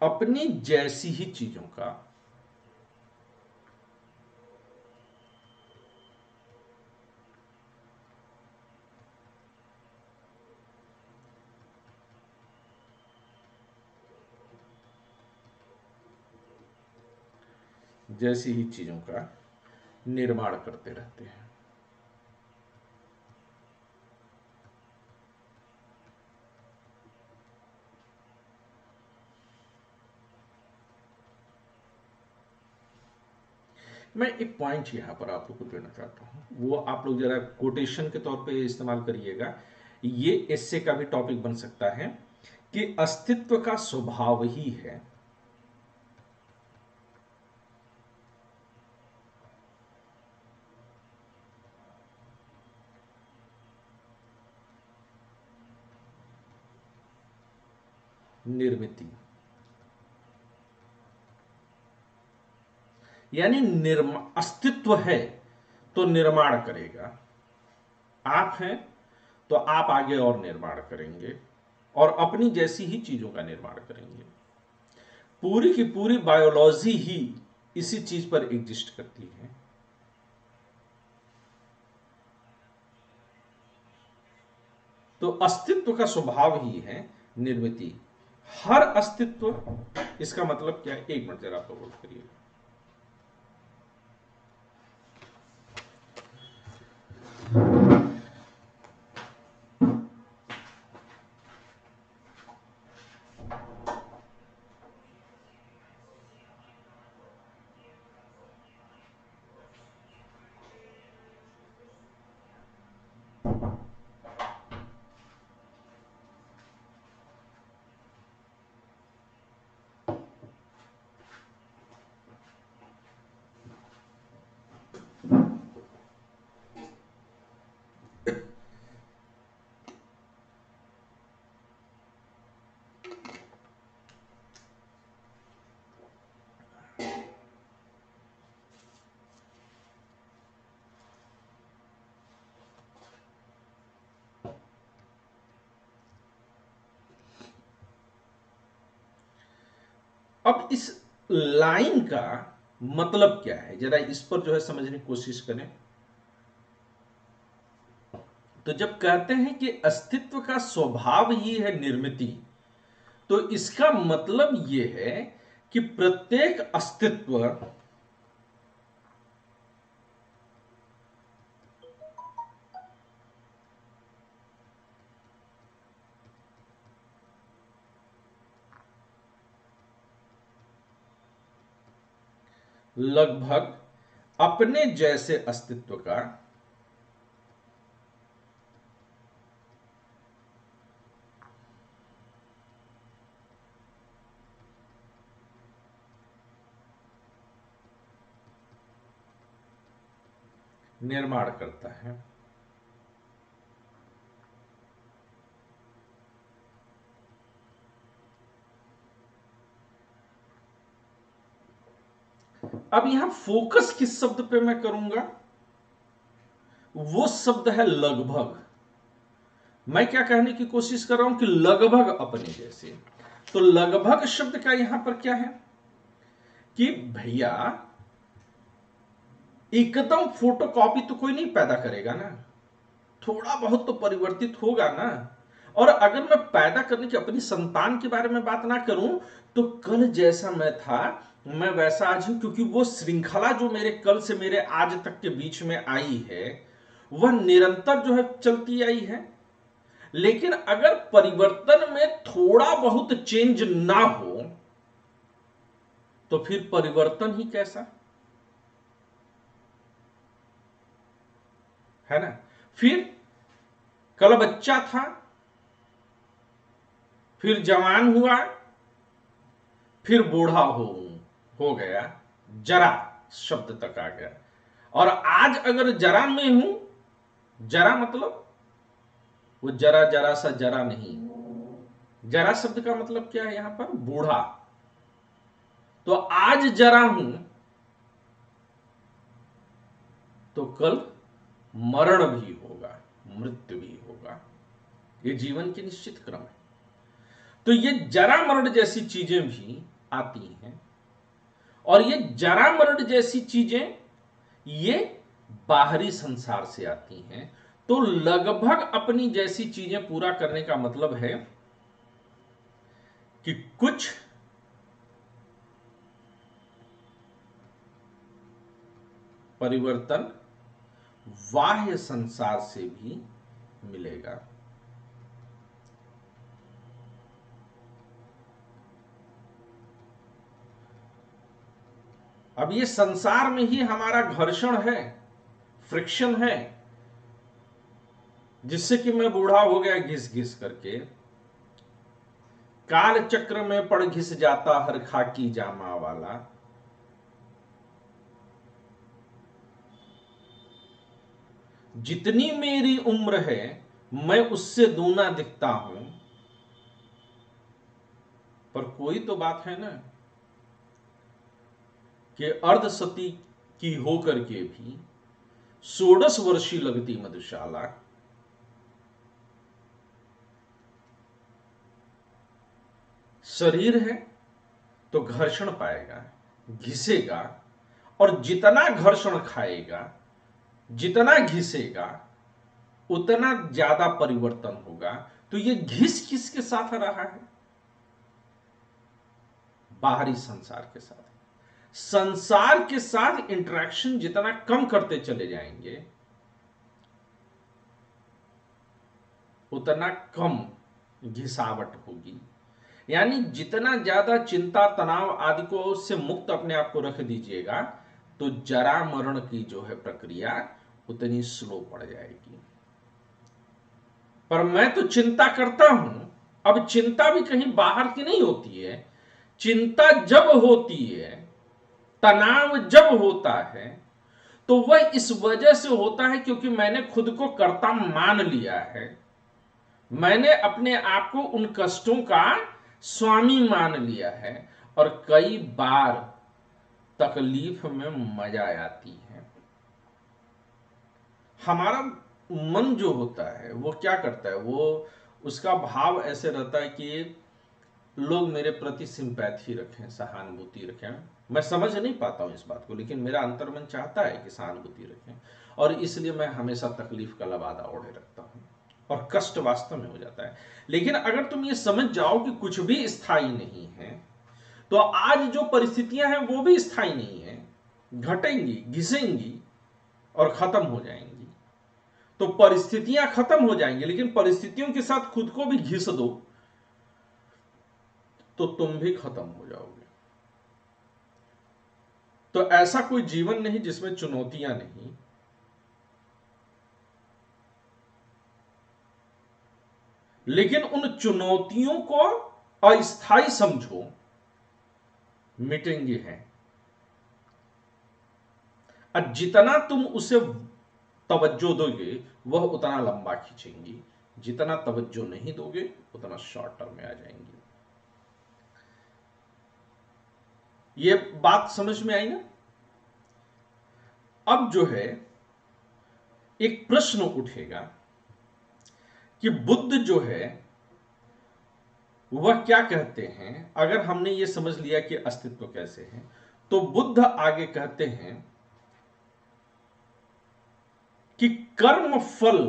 अपनी जैसी ही चीजों का जैसी ही चीजों का निर्माण करते रहते हैं। मैं एक पॉइंट यहां पर आप लोग को देना चाहता हूं, वो आप लोग जरा कोटेशन के तौर पे इस्तेमाल करिएगा। ये एस्से का भी टॉपिक बन सकता है कि अस्तित्व का स्वभाव ही है निर्मिति। यानी अस्तित्व है तो निर्माण करेगा। आप हैं तो आप आगे और निर्माण करेंगे और अपनी जैसी ही चीजों का निर्माण करेंगे। पूरी की पूरी बायोलॉजी ही इसी चीज पर एग्जिस्ट करती है। तो अस्तित्व का स्वभाव ही है निर्मिति। हर अस्तित्व, इसका मतलब क्या है? एक मिनट जरा आप लोग करिए। अब इस लाइन का मतलब क्या है, जरा इस पर जो है समझने की कोशिश करें। तो जब कहते हैं कि अस्तित्व का स्वभाव ही है निर्मिति, तो इसका मतलब यह है कि प्रत्येक अस्तित्व लगभग अपने जैसे अस्तित्व का निर्माण करता है। अब यहां फोकस किस शब्द पे मैं करूंगा? वो शब्द है लगभग। मैं क्या कहने की कोशिश कर रहा हूं कि लगभग अपने जैसे। तो लगभग शब्द का यहां पर क्या है कि भैया एकदम फोटोकॉपी तो कोई नहीं पैदा करेगा ना, थोड़ा बहुत तो परिवर्तित होगा ना। और अगर मैं पैदा करने की अपनी संतान के बारे में बात ना करूं, तो कल जैसा मैं था मैं वैसा आज हूं, क्योंकि वो श्रृंखला जो मेरे कल से मेरे आज तक के बीच में आई है वह निरंतर जो है चलती आई है। लेकिन अगर परिवर्तन में थोड़ा बहुत चेंज ना हो तो फिर परिवर्तन ही कैसा, है ना। फिर कल बच्चा था, फिर जवान हुआ, फिर बूढ़ा हो गया, जरा शब्द तक आ गया। और आज अगर जरा में हूं, जरा मतलब वो जरा जरा सा जरा नहीं, जरा शब्द का मतलब क्या है यहां पर? बूढ़ा। तो आज जरा हूं तो कल मरण भी होगा, मृत्यु भी होगा। ये जीवन की निश्चित क्रम है। तो ये जरा मरण जैसी चीजें भी आती हैं, और ये जरा मरण जैसी चीजें ये बाहरी संसार से आती हैं। तो लगभग अपनी जैसी चीजें पूरा करने का मतलब है कि कुछ परिवर्तन बाह्य संसार से भी मिलेगा। अब ये संसार में ही हमारा घर्षण है, फ्रिक्शन है, जिससे कि मैं बूढ़ा हो गया घिस घिस करके। काल चक्र में पड़ घिस जाता हर खाकी जामा वाला। जितनी मेरी उम्र है मैं उससे दूना दिखता हूं। पर कोई तो बात है ना कि अर्धसती की होकर के भी 16 वर्षीय लगती मधुशाला। शरीर है तो घर्षण पाएगा, घिसेगा, और जितना घर्षण खाएगा, जितना घिसेगा, उतना ज्यादा परिवर्तन होगा। तो ये घिस किसके साथ रहा है? बाहरी संसार के साथ। संसार के साथ इंटरेक्शन जितना कम करते चले जाएंगे, उतना कम घिसावट होगी। यानी जितना ज्यादा चिंता तनाव आदि को से मुक्त अपने आप को रख दीजिएगा, तो जरा मरण की जो है प्रक्रिया उतनी स्लो पड़ जाएगी। पर मैं तो चिंता करता हूं। अब चिंता भी कहीं बाहर की नहीं होती है। चिंता जब होती है, तनाव जब होता है, तो वह इस वजह से होता है क्योंकि मैंने खुद को कर्ता मान लिया है। मैंने अपने आप को उन कष्टों का स्वामी मान लिया है। और कई बार तकलीफ में मजा आती है। हमारा मन जो होता है वो क्या करता है, वो उसका भाव ऐसे रहता है कि लोग मेरे प्रति सिंपैथी रखें, सहानुभूति रखें। मैं समझ नहीं पाता हूं इस बात को, लेकिन मेरा अंतर्मन चाहता है कि सहानुभूति रखें, और इसलिए मैं हमेशा तकलीफ का लबादा ओढ़े रखता हूं और कष्ट वास्तव में हो जाता है। लेकिन अगर तुम ये समझ जाओ कि कुछ भी स्थायी नहीं है, तो आज जो परिस्थितियां हैं वो भी स्थायी नहीं है, घटेंगी, घिसेंगी और खत्म हो जाएंगी। तो परिस्थितियां खत्म हो जाएंगी, लेकिन परिस्थितियों के साथ खुद को भी घिस दो तो तुम भी खत्म हो जाओगे। तो ऐसा कोई जीवन नहीं जिसमें चुनौतियां नहीं। लेकिन उन चुनौतियों को अस्थायी समझो, मिटेंगे हैं। और जितना तुम उसे तवज्जो दोगे वह उतना लंबा खींचेंगी, जितना तवज्जो नहीं दोगे उतना शॉर्ट टर्म में आ जाएंगी। ये बात समझ में आई ना? अब जो है एक प्रश्न उठेगा कि बुद्ध जो है वह क्या कहते हैं। अगर हमने ये समझ लिया कि अस्तित्व कैसे है, तो बुद्ध आगे कहते हैं कि कर्म फल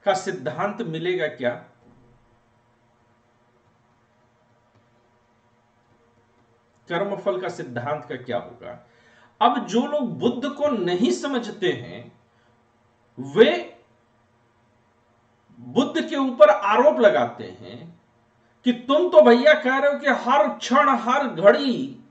का सिद्धांत मिलेगा क्या? कर्म फल का सिद्धांत का क्या होगा? अब जो लोग बुद्ध को नहीं समझते हैं वे बुद्ध के ऊपर आरोप लगाते हैं कि तुम तो भैया कह रहे हो कि हर क्षण हर घड़ी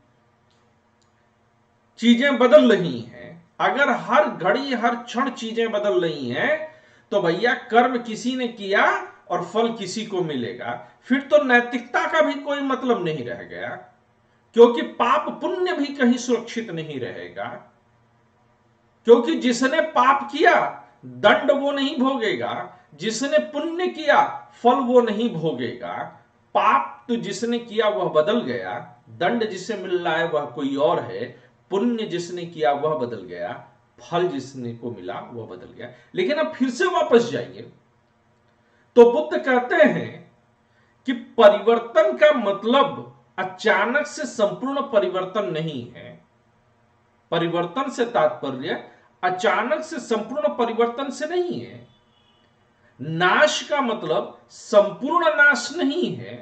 चीजें बदल रही हैं। अगर हर घड़ी हर क्षण चीजें बदल रही हैं तो भैया कर्म किसी ने किया और फल किसी को मिलेगा। फिर तो नैतिकता का भी कोई मतलब नहीं रह गया, क्योंकि पाप पुण्य भी कहीं सुरक्षित नहीं रहेगा। क्योंकि जिसने पाप किया दंड वो नहीं भोगेगा, जिसने पुण्य किया फल वो नहीं भोगेगा। पाप तो जिसने किया वह बदल गया, दंड जिसे मिल रहा है वह कोई और है, पुण्य जिसने किया वह बदल गया, फल जिसने को मिला वह बदल गया। लेकिन अब फिर से वापस जाइए तो बुद्ध कहते हैं कि परिवर्तन का मतलब अचानक से संपूर्ण परिवर्तन नहीं है। परिवर्तन से तात्पर्य अचानक से संपूर्ण परिवर्तन से नहीं है। नाश का मतलब संपूर्ण नाश नहीं है।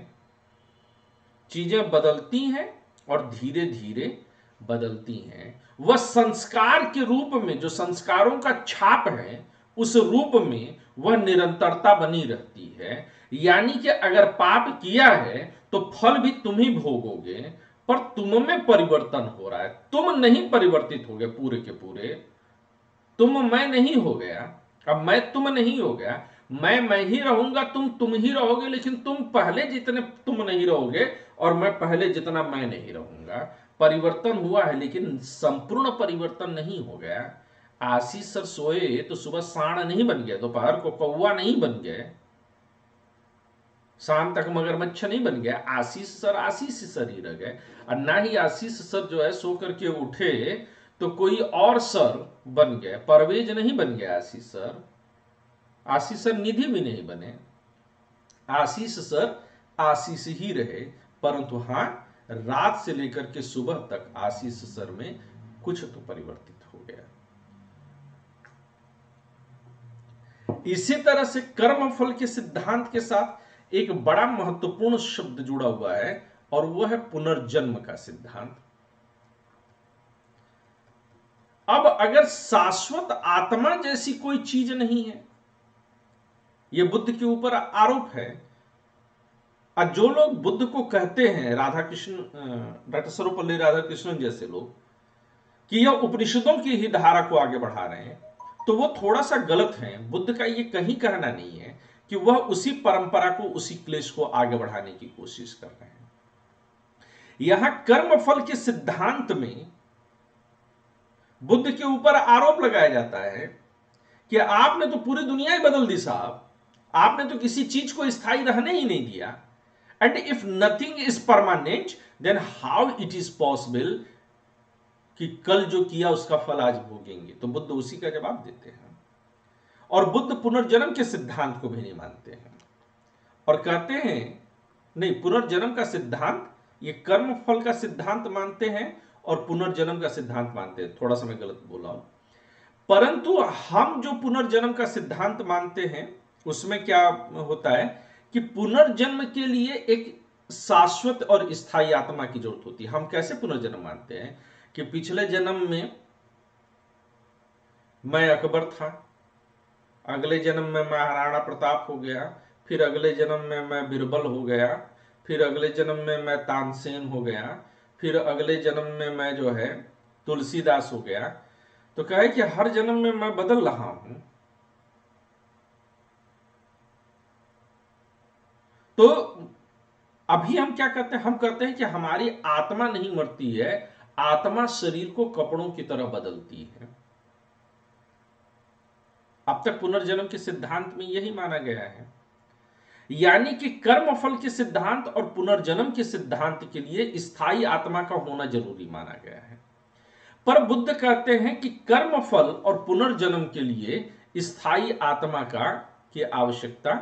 चीजें बदलती हैं और धीरे धीरे बदलती हैं। वह संस्कार के रूप में, जो संस्कारों का छाप है, उस रूप में वह निरंतरता बनी रहती है। यानी कि अगर पाप किया है तो फल भी तुम ही भोगोगे, पर तुम में परिवर्तन हो रहा है। तुम नहीं परिवर्तित हो गए पूरे के पूरे। तुम मैं नहीं हो गया, अब मैं तुम नहीं हो गया। मैं ही रहूंगा, तुम ही रहोगे, लेकिन तुम पहले जितने तुम नहीं रहोगे और मैं पहले जितना मैं नहीं रहूंगा। परिवर्तन हुआ है लेकिन संपूर्ण परिवर्तन नहीं हो गया। आशीष सर सोए तो सुबह सांड नहीं बन गए, दोपहर को कौवा नहीं बन गए, शाम तक मगरमच्छ नहीं बन गया। आशीष सर ही रह गए। और ना ही आशीष सर जो है सो करके उठे तो कोई और सर बन गए। परवेज नहीं बन गया आशीष सर। आशीष सर निधि भी नहीं बने। आशीष सर आशीष ही रहे, परंतु हां, रात से लेकर के सुबह तक आशीष सर में कुछ तो परिवर्तित हो गया। इसी तरह से कर्म फल के सिद्धांत के साथ एक बड़ा महत्वपूर्ण शब्द जुड़ा हुआ है और वह है पुनर्जन्म का सिद्धांत। अब अगर शाश्वत आत्मा जैसी कोई चीज नहीं है, यह बुद्ध के ऊपर आरोप है। और जो लोग बुद्ध को कहते हैं, राधा कृष्ण, डॉक्टर सर्वपल्ली राधाकृष्णन जैसे लोग, कि यह उपनिषदों की ही धारा को आगे बढ़ा रहे हैं, तो वो थोड़ा सा गलत है। बुद्ध का ये कहीं कहना नहीं है कि वह उसी परंपरा को, उसी क्लेश को आगे बढ़ाने की कोशिश कर रहे हैं। यहां कर्मफल के सिद्धांत में बुद्ध के ऊपर आरोप लगाया जाता है कि आपने तो पूरी दुनिया ही बदल दी साहब, आपने तो किसी चीज को स्थायी रहने ही नहीं दिया। And if nothing is permanent then how it is possible कि कल जो किया उसका फल आज भोगेंगे। तो बुद्ध उसी का जवाब देते हैं। और बुद्ध पुनर्जन्म के सिद्धांत को भी नहीं मानते हैं और कहते हैं नहीं, पुनर्जन्म का सिद्धांत, ये कर्म फल का सिद्धांत मानते हैं और पुनर्जन्म का सिद्धांत मानते हैं। थोड़ा सा मैं गलत बोला हूं, परंतु हम जो पुनर्जन्म का सिद्धांत मानते हैं उसमें क्या होता है कि पुनर्जन्म के लिए एक शाश्वत और स्थायी आत्मा की जरूरत होती है। हम कैसे पुनर्जन्म मानते हैं कि पिछले जन्म में मैं अकबर था, अगले जन्म में महाराणा प्रताप हो गया, फिर अगले जन्म में मैं बिरबल हो गया, फिर अगले जन्म में मैं तानसेन हो गया, फिर अगले जन्म में मैं जो है तुलसीदास हो गया। तो कहे कि हर जन्म में मैं बदल रहा हूं। तो अभी हम क्या करते हैं, हम कहते हैं कि हमारी आत्मा नहीं मरती है, आत्मा शरीर को कपड़ों की तरह बदलती है। अब तक पुनर्जन्म के सिद्धांत में यही माना गया है, यानी कि कर्मफल के सिद्धांत और पुनर्जन्म के सिद्धांत के लिए स्थायी आत्मा का होना जरूरी माना गया है। पर बुद्ध कहते हैं कि कर्मफल और पुनर्जन्म के लिए स्थायी आत्मा का की आवश्यकता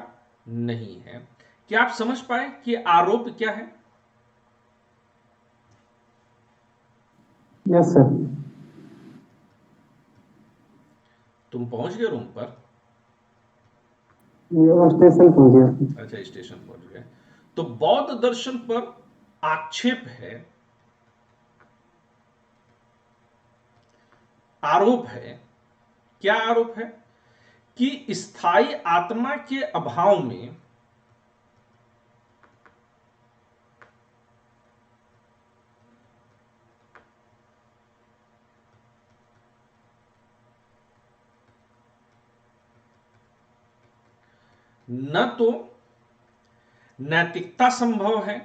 नहीं है। क्या आप समझ पाए कि आरोप क्या है? Yes sir. तुम पहुंच गए रूम पर? स्टेशन पहुंच गया। अच्छा, स्टेशन पहुंच गए। तो बौद्ध दर्शन पर आक्षेप है, आरोप है। क्या आरोप है? कि स्थायी आत्मा के अभाव में न तो नैतिकता संभव है,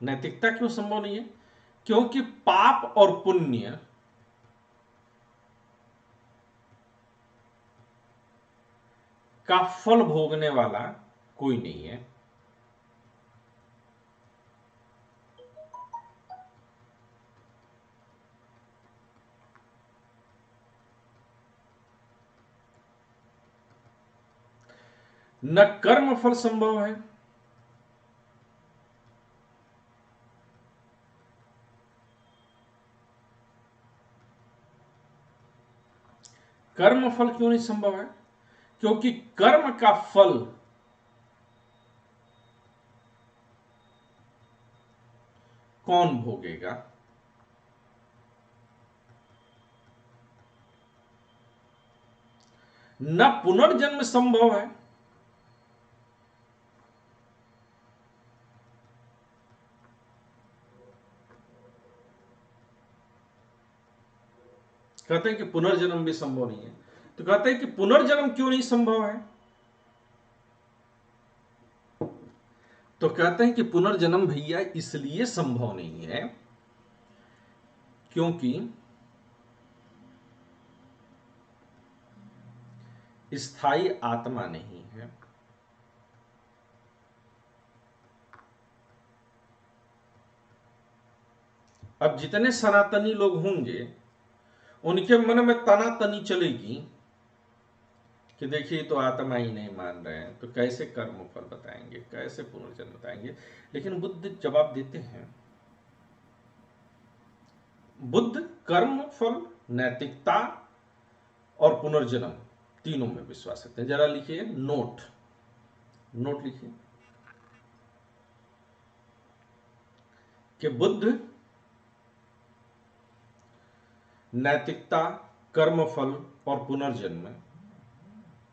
नैतिकता क्यों संभव नहीं है? क्योंकि पाप और पुण्य का फल भोगने वाला कोई नहीं है। न कर्म फल संभव है, कर्म फल क्यों नहीं संभव है? क्योंकि कर्म का फल कौन भोगेगा? न पुनर्जन्म संभव है, कहते हैं कि पुनर्जन्म भी संभव नहीं है। तो कहते हैं कि पुनर्जन्म क्यों नहीं संभव है? तो कहते हैं कि पुनर्जन्म भैया इसलिए संभव नहीं है क्योंकि स्थायी आत्मा नहीं है। अब जितने सनातनी लोग होंगे उनके मन में तनातनी चलेगी कि देखिए तो आत्मा ही नहीं मान रहे हैं, तो कैसे कर्म फल बताएंगे, कैसे पुनर्जन्म बताएंगे। लेकिन बुद्ध जवाब देते हैं। बुद्ध कर्म फल, नैतिकता और पुनर्जन्म तीनों में विश्वास रखते हैं। जरा लिखिए, नोट नोट लिखिए कि बुद्ध नैतिकता, कर्मफल और पुनर्जन्म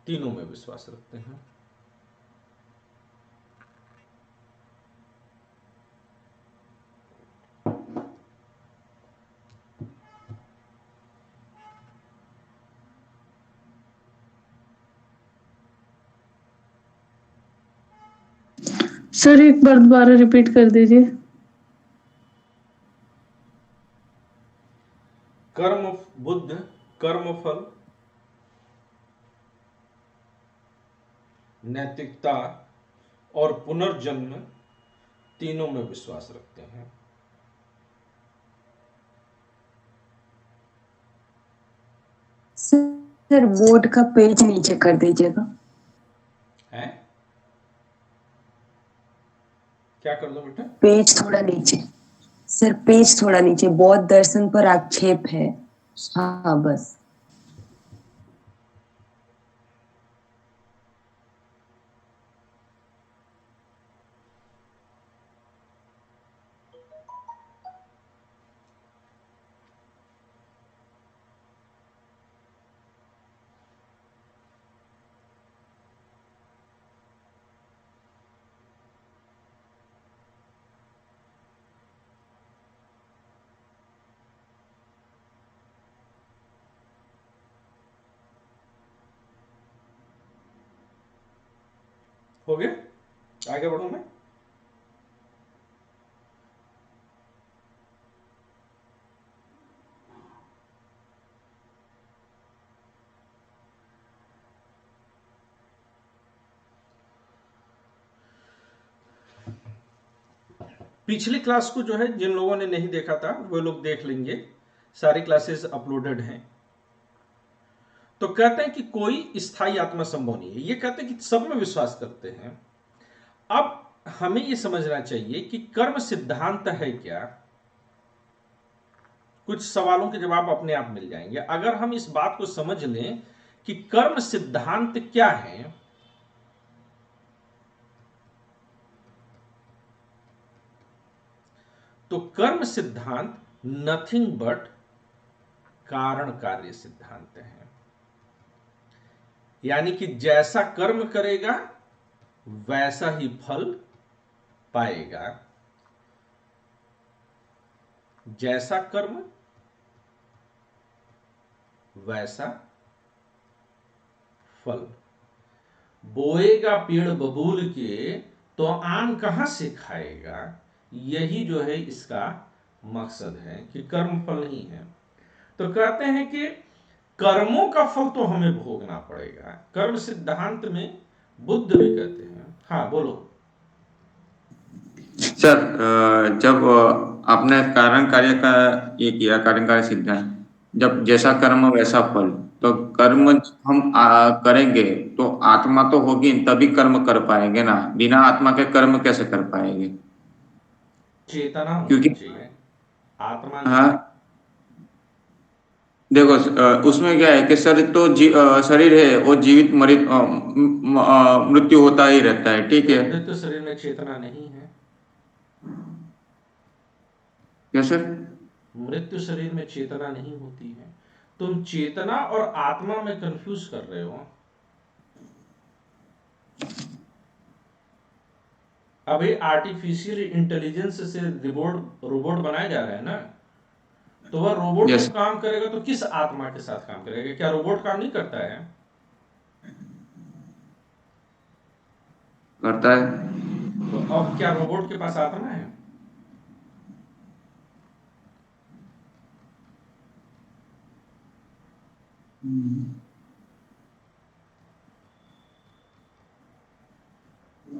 तीनों में विश्वास रखते हैं। सर एक बार दोबारा रिपीट कर दीजिए। कर्म बुद्ध कर्मफल, नैतिकता और पुनर्जन्म तीनों में विश्वास रखते हैं। सर बोर्ड का पेज नीचे कर दीजिएगा। हैं? क्या कर दो बेटा? पेज थोड़ा नीचे। सर पेज थोड़ा नीचे, बौद्ध दर्शन पर आक्षेप है। हाँ बस। हो गया? आगे बढ़ूं मैं? पिछली क्लास को जो है जिन लोगों ने नहीं देखा था वो लोग देख लेंगे, सारी क्लासेस अपलोडेड हैं। तो कहते हैं कि कोई स्थायी आत्मा संभव नहीं है, ये कहते हैं कि सब में विश्वास करते हैं। अब हमें ये समझना चाहिए कि कर्म सिद्धांत है क्या। कुछ सवालों के जवाब अपने आप मिल जाएंगे अगर हम इस बात को समझ लें कि कर्म सिद्धांत क्या है। तो कर्म सिद्धांत नथिंग बट कारण कार्य सिद्धांत है। यानी कि जैसा कर्म करेगा वैसा ही फल पाएगा। जैसा कर्म वैसा फल। बोएगा पेड़ बबूल के तो आम कहां से खाएगा। यही जो है इसका मकसद है कि कर्म फल नहीं है। तो कहते हैं कि कर्मों का फल तो हमें भोगना पड़ेगा। कर्म सिद्धांत में बुद्ध भी कहते हैं। हाँ बोलो। सर जब आपने कारण कार्य का ये किया, कारण कार्य सिद्धांत, जब जैसा कर्म वैसा फल, तो कर्म हम करेंगे तो आत्मा तो होगी तभी कर्म कर पाएंगे ना, बिना आत्मा के कर्म कैसे कर पाएंगे? चेतना होनी क्योंकि चाहिए, आत्मा नहीं। हाँ देखो उसमें क्या है कि शरीर तो शरीर है वो जीवित मरित मृत्यु होता ही रहता है, ठीक तो है। मृत्यु शरीर में चेतना नहीं है। क्या सर? मृत्यु शरीर में चेतना नहीं होती है। तुम चेतना और आत्मा में कंफ्यूज कर रहे हो। अभी आर्टिफिशियल इंटेलिजेंस से रोबोट बनाए जा रहे हैं ना, तो वह रोबोट यस जब काम करेगा तो किस आत्मा के साथ काम करेगा? क्या रोबोट काम नहीं करता है? करता है। तो अब क्या रोबोट के पास आत्मा है?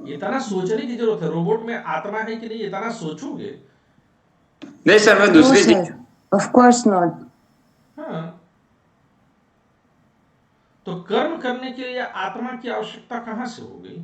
इतना सोचने की जरूरत है, रोबोट में आत्मा है कि नहीं इतना सोचोगे? नहीं सर, मैं नो दूसरी चीज। Sir, of course not. हाँ, तो कर्म करने के लिए आत्मा की आवश्यकता कहां से हो गई?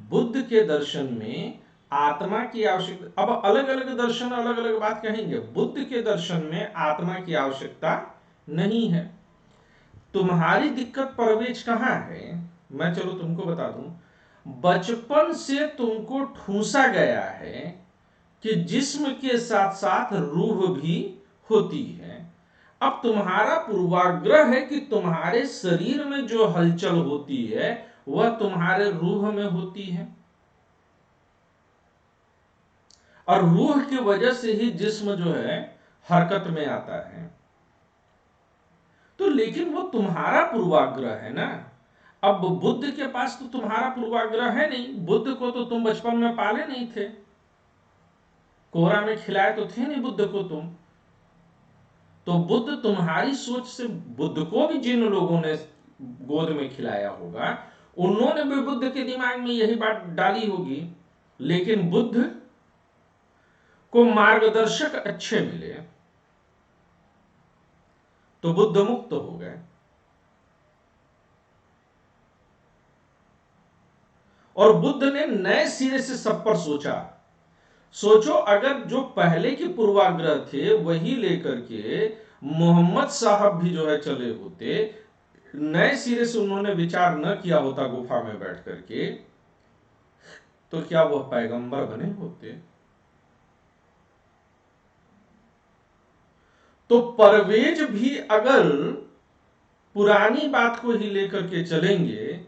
बुद्ध के दर्शन में आत्मा की आवश्यकता, अब अलग अलग दर्शन अलग अलग बात कहेंगे। बुद्ध के दर्शन में आत्मा की आवश्यकता नहीं है। तुम्हारी दिक्कत परवेज कहां है? मैं चलो तुमको बता दूं। बचपन से तुमको ठूंसा गया है कि जिस्म के साथ साथ रूह भी होती है। अब तुम्हारा पूर्वाग्रह है कि तुम्हारे शरीर में जो हलचल होती है वह तुम्हारे रूह में होती है। और रूह की वजह से ही जिस्म जो है हरकत में आता है। तो लेकिन वो तुम्हारा पूर्वाग्रह है ना। अब बुद्ध के पास तो तुम्हारा पूर्वाग्रह है नहीं, बुद्ध को तो तुम बचपन में पाले नहीं थे, कोहरा में खिलाए तो थे नहीं बुद्ध को तुम। तो बुद्ध तुम्हारी सोच से, बुद्ध को भी जिन लोगों ने गोद में खिलाया होगा उन्होंने भी बुद्ध के दिमाग में यही बात डाली होगी, लेकिन बुद्ध को मार्गदर्शक अच्छे मिले तो बुद्ध मुक्त हो गए। और बुद्ध ने नए सिरे से सब पर सोचा। सोचो अगर जो पहले के पूर्वाग्रह थे वही लेकर के मोहम्मद साहब भी जो है चले होते, नए सिरे से उन्होंने विचार न किया होता गुफा में बैठ करके, तो क्या वह पैगंबर बने होते? तो परवेज भी अगर पुरानी बात को ही लेकर के चलेंगे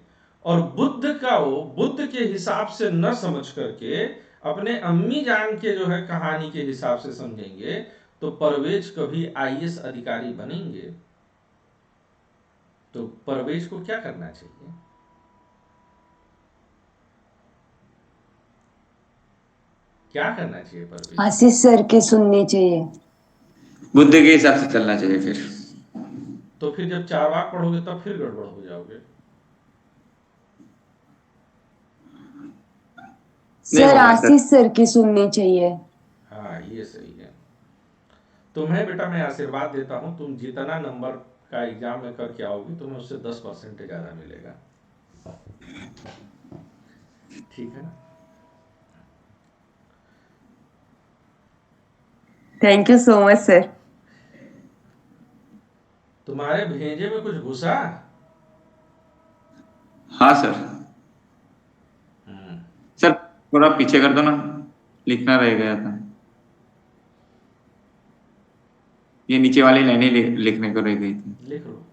और बुद्ध के हिसाब से न समझ करके अपने अम्मी जान के जो है कहानी के हिसाब से समझेंगे, तो परवेज कभी आईएएस अधिकारी बनेंगे? तो परवेज को क्या करना चाहिए? क्या करना चाहिए परवेज? आशीष सर के सुनने चाहिए। बुद्ध के हिसाब से चलना चाहिए फिर। तो फिर जब चारवाक पढ़ोगे तब फिर गड़बड़ हो जाओगे। सर आशीष सर की सुननी चाहिए। हाँ ये सही है। तुम्हें बेटा मैं आशीर्वाद देता हूं, तुम जितना नंबर का एग्जाम में करके आओगी तुम्हें उससे 10% ज्यादा मिलेगा, ठीक है ना? Thank you so much sir. तुम्हारे भेजे में कुछ घुसा? हाँ सर। सर थोड़ा पीछे कर दो ना, लिखना रह गया था। ये नीचे वाली लाइनें लिखने को रह गई थी। लिख लो।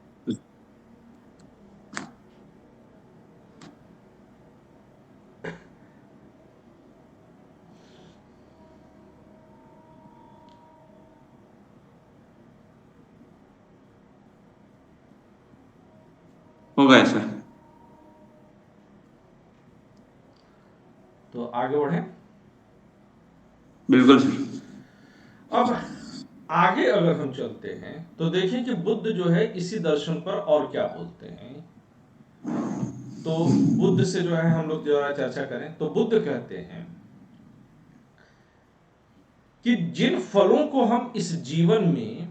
हो गया सर। तो आगे बढ़े। बिल्कुल सर। अब आगे अगर हम चलते हैं तो देखें कि बुद्ध जो है इसी दर्शन पर और क्या बोलते हैं। तो बुद्ध से जो है हम लोग जो है चर्चा करें तो बुद्ध कहते हैं कि जिन फलों को हम इस जीवन में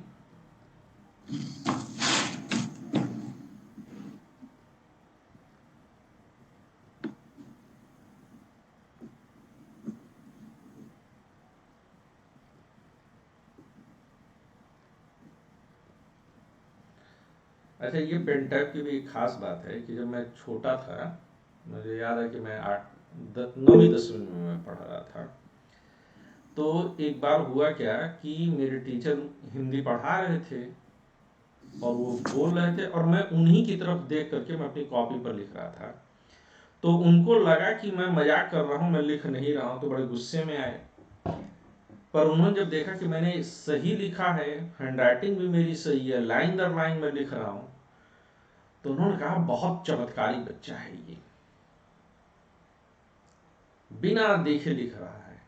अच्छा, ये पेन टैब की भी एक खास बात है कि जब मैं छोटा था, मुझे याद है कि मैं 9वीं 10वीं में मैं पढ़ रहा था, तो एक बार हुआ क्या कि मेरे टीचर हिंदी पढ़ा रहे थे और वो बोल रहे थे और मैं उन्हीं की तरफ देख करके मैं अपनी कॉपी पर लिख रहा था। तो उनको लगा कि मैं मजाक कर रहा हूँ, मैं लिख नहीं रहा हूँ, तो बड़े गुस्से में आए। पर उन्होंने जब देखा कि मैंने सही लिखा है, हैंडराइटिंग भी मेरी सही है, लाइन दर लाइन मैं लिख रहा हूँ, तो उन्होंने कहा बहुत चमत्कारी बच्चा है ये, बिना देखे लिख रहा है।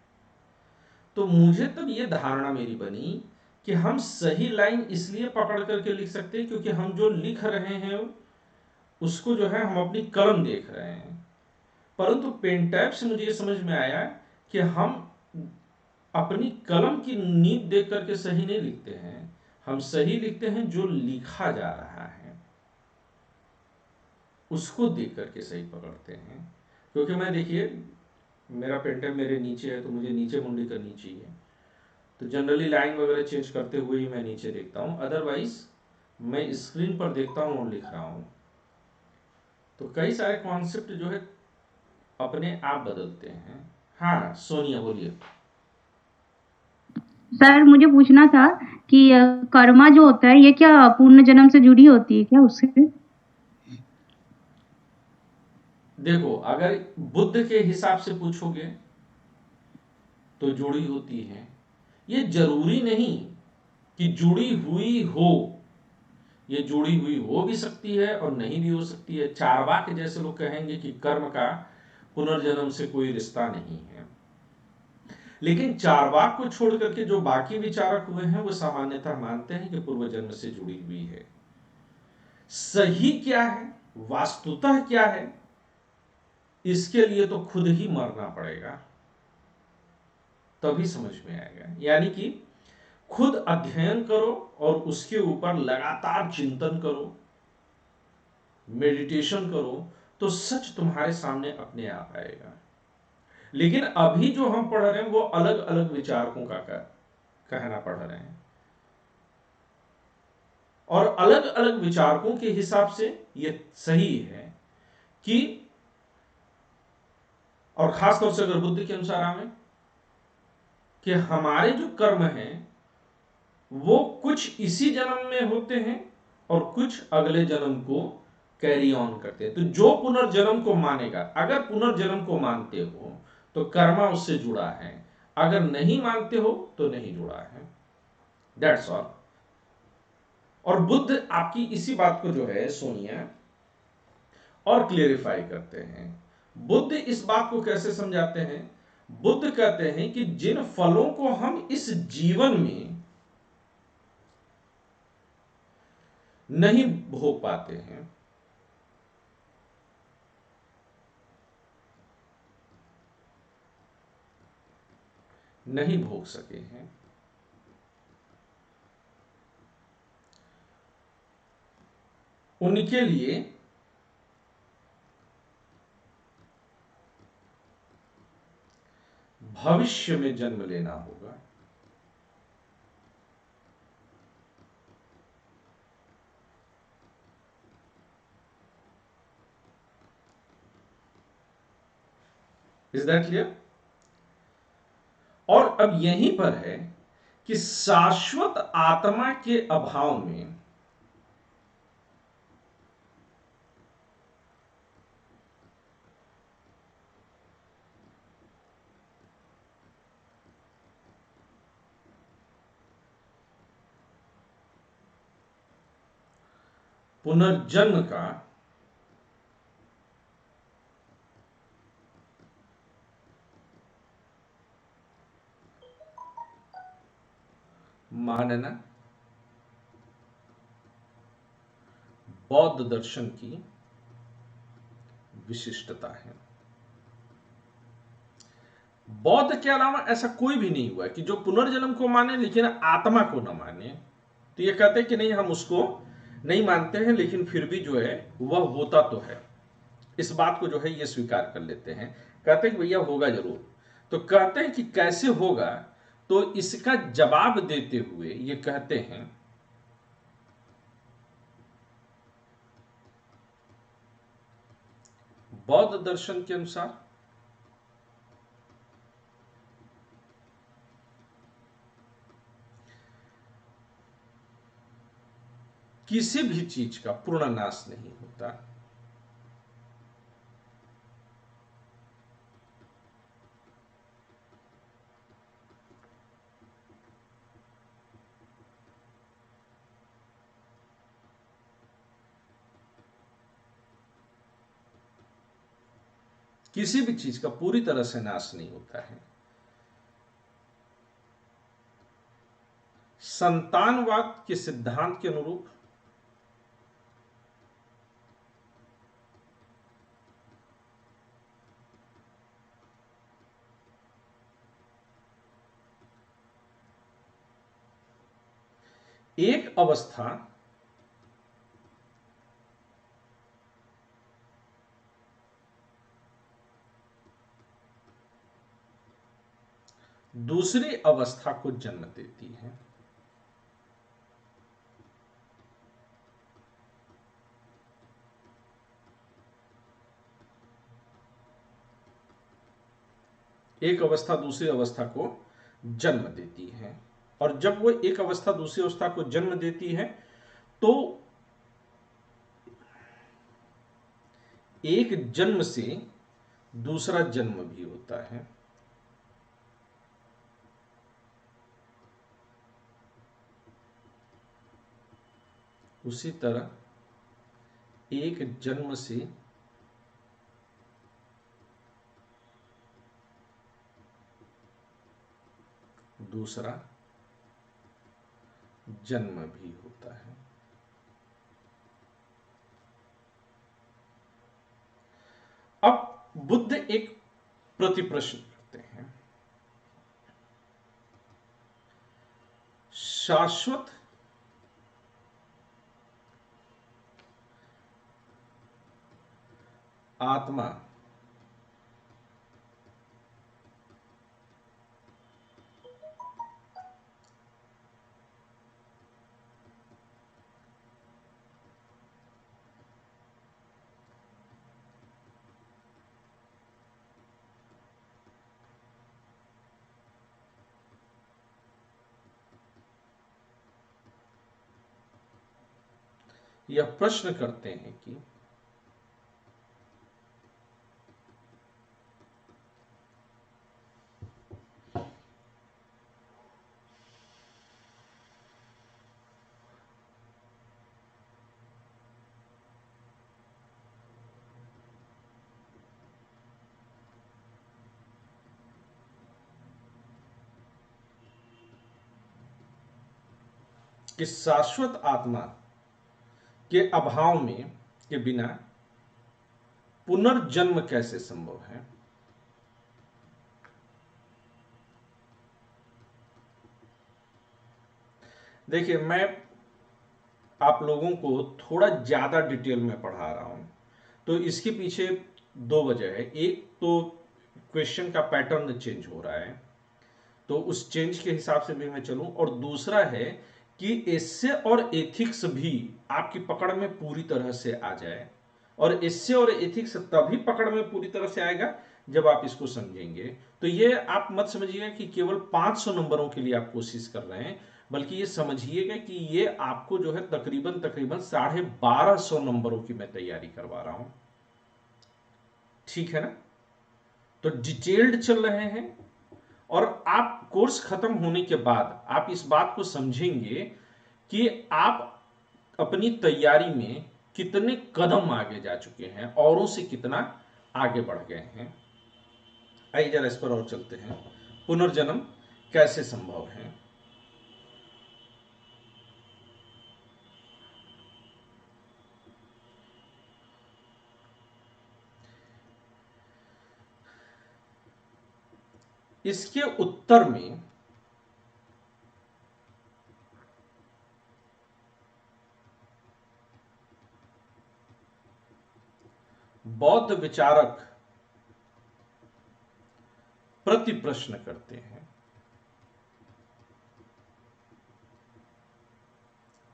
तो मुझे तब ये धारणा मेरी बनी कि हम सही लाइन इसलिए पकड़ करके लिख सकते हैं क्योंकि हम जो लिख रहे हैं उसको जो है हम अपनी कलम देख रहे हैं। परंतु पेन टैब से मुझे ये समझ में आया कि हम अपनी कलम की नींव देख करके सही नहीं लिखते हैं, हम सही लिखते हैं जो लिखा जा रहा है उसको देख करके सही पकड़ते हैं। क्योंकि मैं देखिए मेरा पेन टैब मेरे नीचे है तो मुझे नीचे मुंडी करनी चाहिए, तो जनरली लाइन वगैरह चेंज करते हुए ही मैं नीचे देखता हूँ, अदरवाइज मैं स्क्रीन पर देखता हूँ और लिख रहा हूँ। तो कई सारे कॉन्सेप्ट जो है अपने आप बदलते हैं। हाँ सोनिया बोलिए। सर मुझे पूछना था कि कर्मा जो होता है ये क्या पूर्ण जन्म से जुड़ी होती है क्या उससे? देखो अगर बुद्ध के हिसाब से पूछोगे तो जुड़ी होती हैं। ये जरूरी नहीं कि जुड़ी हुई हो, ये जुड़ी हुई हो भी सकती है और नहीं भी हो सकती है। चारवाक जैसे लोग कहेंगे कि कर्म का पुनर्जन्म से कोई रिश्ता नहीं है, लेकिन चारवाक को छोड़ करके जो बाकी विचारक हुए हैं वो सामान्यतः मानते हैं कि पूर्व जन्म से जुड़ी हुई है। सही क्या है, वास्तुतः क्या है, इसके लिए तो खुद ही मरना पड़ेगा, तभी समझ में आएगा। यानी कि खुद अध्ययन करो और उसके ऊपर लगातार चिंतन करो, मेडिटेशन करो, तो सच तुम्हारे सामने अपने आप आएगा। लेकिन अभी जो हम पढ़ रहे हैं वो अलग अलग विचारकों का कहना पढ़ रहे हैं, और अलग अलग विचारकों के हिसाब से ये सही है कि, और खासतौर से अगर बुद्ध के अनुसार आवे, कि हमारे जो कर्म हैं वो कुछ इसी जन्म में होते हैं और कुछ अगले जन्म को कैरी ऑन करते हैं। तो जो पुनर्जन्म को मानेगा, अगर पुनर्जन्म को मानते हो तो कर्मा उससे जुड़ा है, अगर नहीं मानते हो तो नहीं जुड़ा है। That's all. और बुद्ध आपकी इसी बात को जो है सोनिया और क्लेरिफाई करते हैं। बुद्ध इस बात को कैसे समझाते हैं? बुद्ध कहते हैं कि जिन फलों को हम इस जीवन में नहीं भोग पाते हैं, नहीं भोग सके हैं, उनके लिए भविष्य में जन्म लेना होगा। Is that clear? और अब यहीं पर है कि शाश्वत आत्मा के अभाव में पुनर्जन्म का मानना बौद्ध दर्शन की विशिष्टता है। बौद्ध के अलावा ऐसा कोई भी नहीं हुआ कि जो पुनर्जन्म को माने लेकिन आत्मा को न माने। तो ये कहते हैं कि नहीं, हम उसको नहीं मानते हैं, लेकिन फिर भी जो है वह होता तो है। इस बात को जो है ये स्वीकार कर लेते हैं, कहते हैं कि भैया होगा जरूर। तो कहते हैं कि कैसे होगा, तो इसका जवाब देते हुए ये कहते हैं बौद्ध दर्शन के अनुसार किसी भी चीज का पूर्ण नाश नहीं होता। किसी भी चीज का पूरी तरह से नाश नहीं होता है। संतानवाद के सिद्धांत के अनुरूप एक अवस्था दूसरी अवस्था को जन्म देती है। एक अवस्था दूसरी अवस्था को जन्म देती है, और जब वो एक अवस्था दूसरी अवस्था को जन्म देती है तो एक जन्म से दूसरा जन्म भी होता है। उसी तरह एक जन्म से दूसरा जन्म भी होता है। अब बुद्ध एक प्रतिप्रश्न करते हैं। शाश्वत आत्मा यह प्रश्न करते हैं कि शाश्वत आत्मा के अभाव में के बिना पुनर्जन्म कैसे संभव है। देखिए, मैं आप लोगों को थोड़ा ज्यादा डिटेल में पढ़ा रहा हूं, तो इसके पीछे दो वजह है। एक तो क्वेश्चन का पैटर्न चेंज हो रहा है, तो उस चेंज के हिसाब से भी मैं चलूं, और दूसरा है कि एसे और एथिक्स भी आपकी पकड़ में पूरी तरह से आ जाए, और एसे और एथिक्स तभी पकड़ में पूरी तरह से आएगा जब आप इसको समझेंगे। तो ये आप मत समझिएगा कि केवल 500 नंबरों के लिए आप कोशिश कर रहे हैं, बल्कि ये समझिएगा कि ये आपको जो है तकरीबन 1250 नंबरों की मैं तैयारी करवा रहा हूं। ठीक है ना? तो डिटेल्ड चल रहे हैं, और आप कोर्स खत्म होने के बाद आप इस बात को समझेंगे कि आप अपनी तैयारी में कितने कदम आगे जा चुके हैं, औरों से कितना आगे बढ़ गए हैं। आइए जरा इस पर और चलते हैं। पुनर्जन्म कैसे संभव है। इसके उत्तर में बौद्ध विचारक प्रति प्रश्न करते हैं।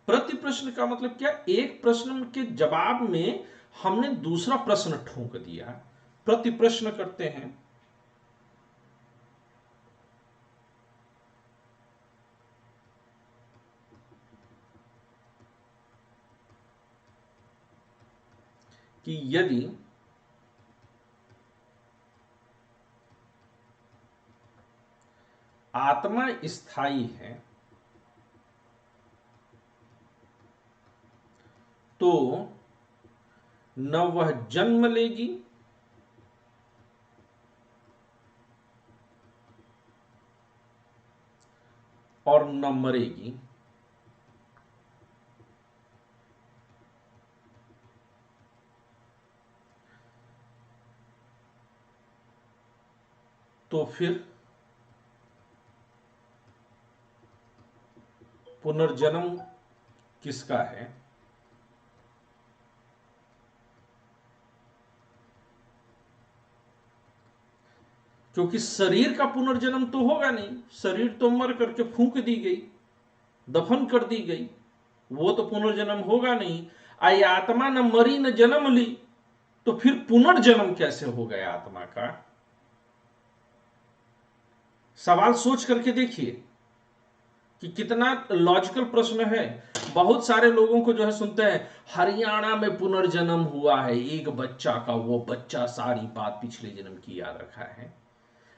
प्रति प्रश्न का मतलब क्या? एक प्रश्न के जवाब में हमने दूसरा प्रश्न ठोक दिया। प्रति प्रश्न करते हैं। कि यदि आत्मा स्थायी है तो न वह जन्म लेगी और न मरेगी। तो फिर पुनर्जन्म किसका है? क्योंकि शरीर का पुनर्जन्म तो होगा नहीं, शरीर तो मर करके फूंक दी गई, दफन कर दी गई, वो तो पुनर्जन्म होगा नहीं। आई आत्मा न मरी न जन्म ली, तो फिर पुनर्जन्म कैसे हो गया आत्मा का? सवाल सोच करके देखिए कि कितना लॉजिकल प्रश्न है। बहुत सारे लोगों को जो है सुनते हैं हरियाणा में पुनर्जन्म हुआ है एक बच्चा का, वो बच्चा सारी बात पिछले जन्म की याद रखा है।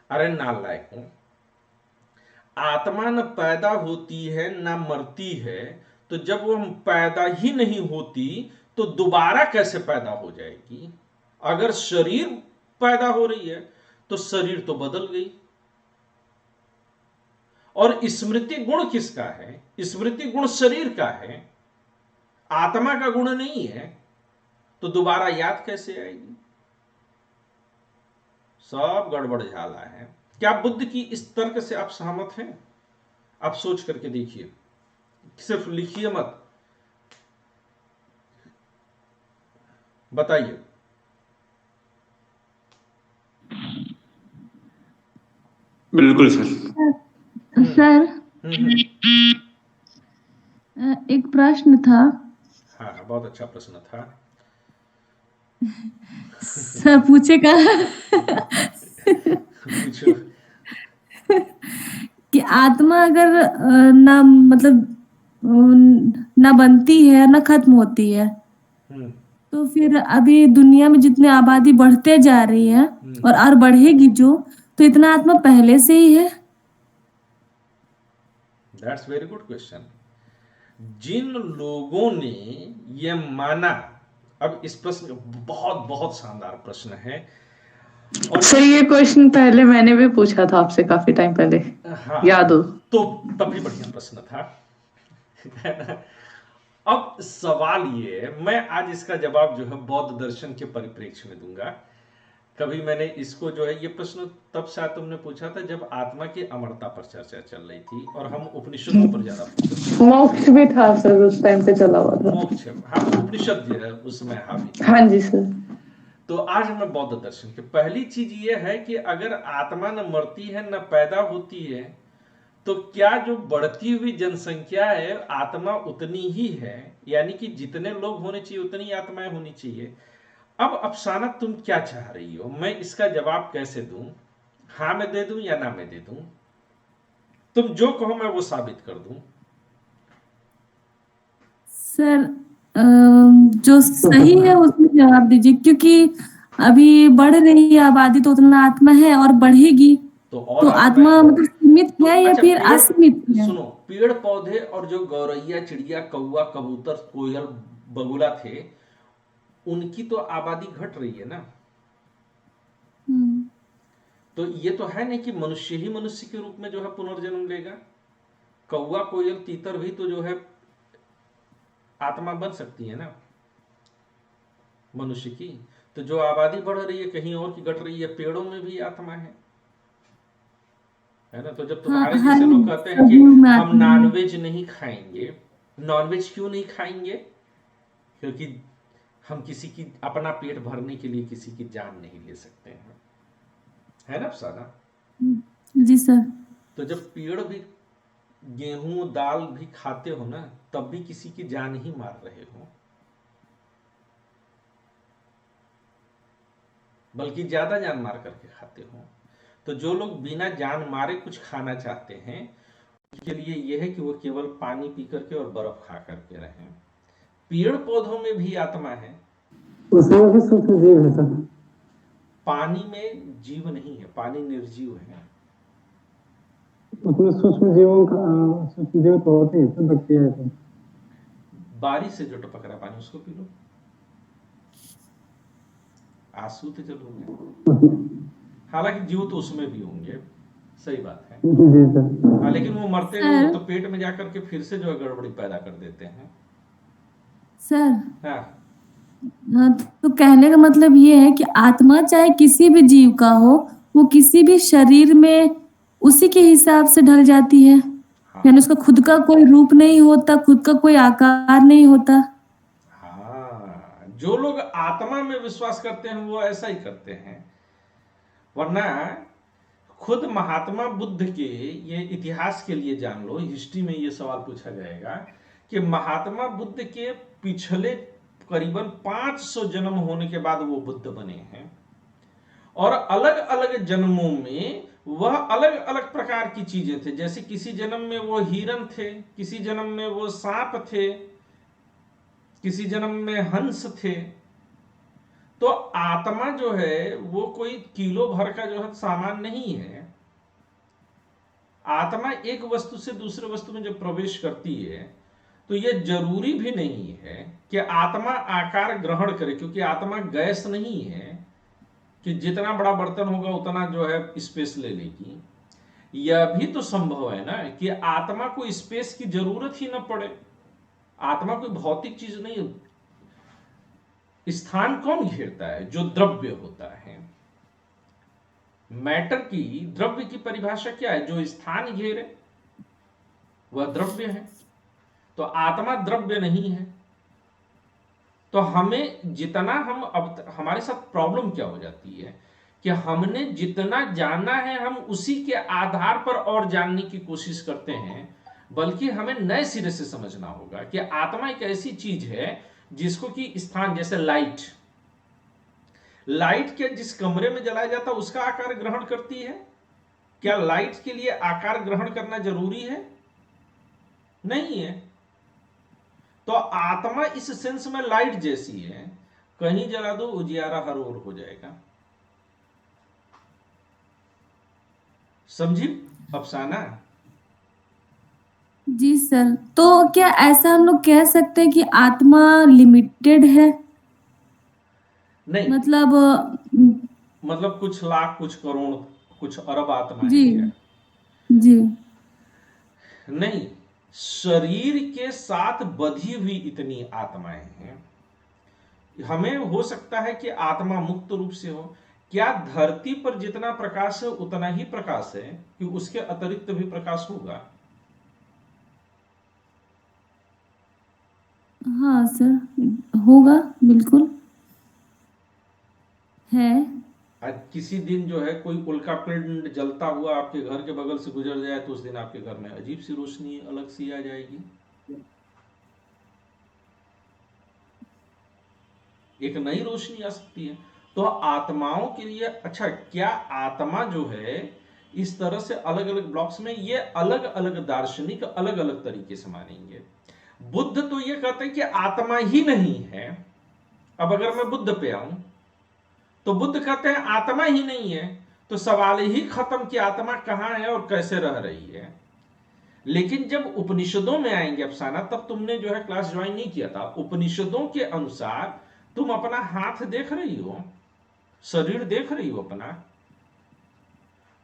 अरे नालायकों, आत्मा न पैदा होती है न मरती है, तो जब वो पैदा ही नहीं होती तो दोबारा कैसे पैदा हो जाएगी? अगर शरीर पैदा हो रही है तो शरीर तो बदल गई। और स्मृति गुण किसका है? स्मृति गुण शरीर का है, आत्मा का गुण नहीं है, तो दोबारा याद कैसे आएगी? सब गड़बड़ झाला है। क्या बुद्ध की इस तर्क से आप सहमत हैं? आप सोच करके देखिए, सिर्फ लिखिए मत, बताइए। बिल्कुल सर। सर एक प्रश्न था। हाँ, बहुत अच्छा प्रश्न था। सर पूछेगा पूछो। कि आत्मा अगर ना मतलब ना बनती है ना खत्म होती है, तो फिर अभी दुनिया में जितनी आबादी बढ़ते जा रही है और बढ़ेगी जो, तो इतना आत्मा पहले से ही है? That's very good question. जिन लोगों ने ये माना, अब इस प्रश्न बहुत बहुत शानदार प्रश्न है। और सर ये क्वेश्चन पहले मैंने भी पूछा था आपसे काफी टाइम पहले, हाँ, याद हो तो तब भी बढ़िया प्रश्न था। अब सवाल ये है, मैं आज इसका जवाब जो है बौद्ध दर्शन के परिप्रेक्ष्य में दूंगा। कभी मैंने इसको जो है, ये प्रश्न तब शायद तुमने पूछा था जब आत्मा की अमरता पर चर्चा चल रही थी और हम उपनिषदों पर ज्यादा फोकस, मोक्ष भी था सर उस टाइम पे चला हुआ था। मोक्ष, हाँ, उपनिषद जो है उसमें हावी। हाँ जी सर। तो आज मैं बौद्ध दर्शन की पहली चीज ये है कि अगर आत्मा न मरती है न पैदा होती है, तो क्या जो बढ़ती हुई जनसंख्या है आत्मा उतनी ही है? यानी कि जितने लोग होने चाहिए उतनी आत्माएं होनी चाहिए। अब अफसाना तुम क्या चाह रही हो, मैं इसका जवाब कैसे दूं? हाँ मैं दे दूं या ना मैं दे दूं? तुम जो कहो मैं वो साबित कर दूं। सर जो सही है उसमें जवाब दीजिए, क्योंकि अभी बढ़ रही है आबादी तो उतना आत्मा है और बढ़ेगी, तो आत्मा मतलब सीमित है या फिर असीमित है? सुनो, पेड़ पौधे और जो गौरैया, चिड़िया, कौवा, कबूतर, कोयल, बगुला थे, उनकी तो आबादी घट रही है ना। तो ये तो है नहीं कि मनुष्य ही मनुष्य के रूप में जो है पुनर्जन्म लेगा। कौवा, कोयल, तीतर भी तो जो है आत्मा बन सकती है ना मनुष्य की। तो जो आबादी बढ़ रही है कहीं और की घट रही है, पेड़ों में भी आत्मा है ना। तो जब तुम्हारे जैसे लोग कहते हैं कि हम नॉनवेज नहीं खाएंगे, नॉनवेज क्यों नहीं खाएंगे? क्योंकि हम किसी की अपना पेट भरने के लिए किसी की जान नहीं ले सकते हैं, है ना अफसाना? जी सर। तो जब पेड़ भी गेहूं दाल भी खाते हो ना, तब भी किसी की जान ही मार रहे हो, बल्कि ज्यादा जान मार करके खाते हो। तो जो लोग बिना जान मारे कुछ खाना चाहते हैं, उसके लिए यह है कि वो केवल पानी पी करके और बर्फ खा करके रहें। पेड़ पौधों में भी आत्मा है, उसमें भी सूक्ष्म जीव है सर। पानी में जीव नहीं है, पानी निर्जीव है। उसमें सूक्ष्म जीव तो होते हैं सर, बैक्टीरिया तो। बारिश से जो टपक रहा पानी उसको पी लो, आंसू तो जल होंगे, हालांकि जीव तो उसमें भी होंगे, सही बात है। जी सर। हाँ, लेकिन वो मरते हैं तो पेट में जाकर के फिर से जो है गड़बड़ी पैदा कर देते हैं सर। हाँ, तो कहने का मतलब ये है कि आत्मा चाहे किसी भी जीव का हो, वो किसी भी शरीर में उसी के हिसाब से ढल जाती है। यानी उसका खुद का कोई रूप नहीं होता, खुद का कोई आकार नहीं होता। हाँ, जो लोग आत्मा में विश्वास करते हैं वो ऐसा ही करते हैं। वरना खुद महात्मा बुद्ध के, ये इतिहास के लिए जान लो, हिस्ट्री में ये सवाल पूछा जाएगा कि महात्मा बुद्ध के पिछले करीबन 500 जन्म होने के बाद वो बुद्ध बने हैं, और अलग अलग जन्मों में वह अलग अलग प्रकार की चीजें थे। जैसे किसी जन्म में वो हिरन थे, किसी जन्म में वो सांप थे, किसी जन्म में हंस थे। तो आत्मा जो है वो कोई किलो भर का जो है सामान नहीं है। आत्मा एक वस्तु से दूसरे वस्तु में जब प्रवेश करती है तो ये जरूरी भी नहीं है कि आत्मा आकार ग्रहण करे, क्योंकि आत्मा गैस नहीं है कि जितना बड़ा बर्तन होगा उतना जो है स्पेस ले लेगी। यह भी तो संभव है ना कि आत्मा को स्पेस की जरूरत ही ना पड़े। आत्मा कोई भौतिक चीज नहीं है। स्थान कौन घेरता है? जो द्रव्य होता है। मैटर की, द्रव्य की परिभाषा क्या है? जो स्थान घेरे वह द्रव्य है। तो आत्मा द्रव्य नहीं है। तो हमें जितना अब हमारे साथ प्रॉब्लम क्या हो जाती है कि हमने जितना जाना है हम उसी के आधार पर और जानने की कोशिश करते हैं, बल्कि हमें नए सिरे से समझना होगा कि आत्मा एक ऐसी चीज है जिसको कि स्थान, जैसे लाइट के जिस कमरे में जलाया जाता है उसका आकार ग्रहण करती है। क्या लाइट के लिए आकार ग्रहण करना जरूरी है? नहीं है। तो आत्मा इस सेंस में लाइट जैसी है, कहीं जला दो उजियारा हर ओर हो जाएगा। समझी अफसाना? जी सर, तो क्या ऐसा हम लोग कह सकते हैं कि आत्मा लिमिटेड है? नहीं, मतलब कुछ लाख, कुछ करोड़, कुछ अरब आत्मा जी है। जी नहीं, शरीर के साथ बधी हुई इतनी आत्माएं हैं। हमें हो सकता है कि आत्मा मुक्त रूप से हो। क्या धरती पर जितना प्रकाश है उतना ही प्रकाश है कि उसके अतिरिक्त भी प्रकाश होगा? हाँ सर, होगा, बिल्कुल है। आज किसी दिन जो है कोई उल्का पिंड जलता हुआ आपके घर के बगल से गुजर जाए तो उस दिन आपके घर में अजीब सी रोशनी अलग सी आ जाएगी। एक नई रोशनी आ सकती है। तो आत्माओं के लिए, अच्छा, क्या आत्मा जो है इस तरह से अलग अलग ब्लॉक्स में, ये अलग अलग दार्शनिक अलग अलग तरीके से मानेंगे। बुद्ध तो ये कहते हैं कि आत्मा ही नहीं है। अब अगर मैं बुद्ध पे आऊं तो बुद्ध कहते हैं आत्मा ही नहीं है, तो सवाल ही खत्म कि आत्मा कहां है और कैसे रह रही है। लेकिन जब उपनिषदों में आएंगे अफसाना, तब तुमने जो है क्लास ज्वाइन नहीं किया था। उपनिषदों के अनुसार तुम अपना हाथ देख रही हो, शरीर देख रही हो अपना,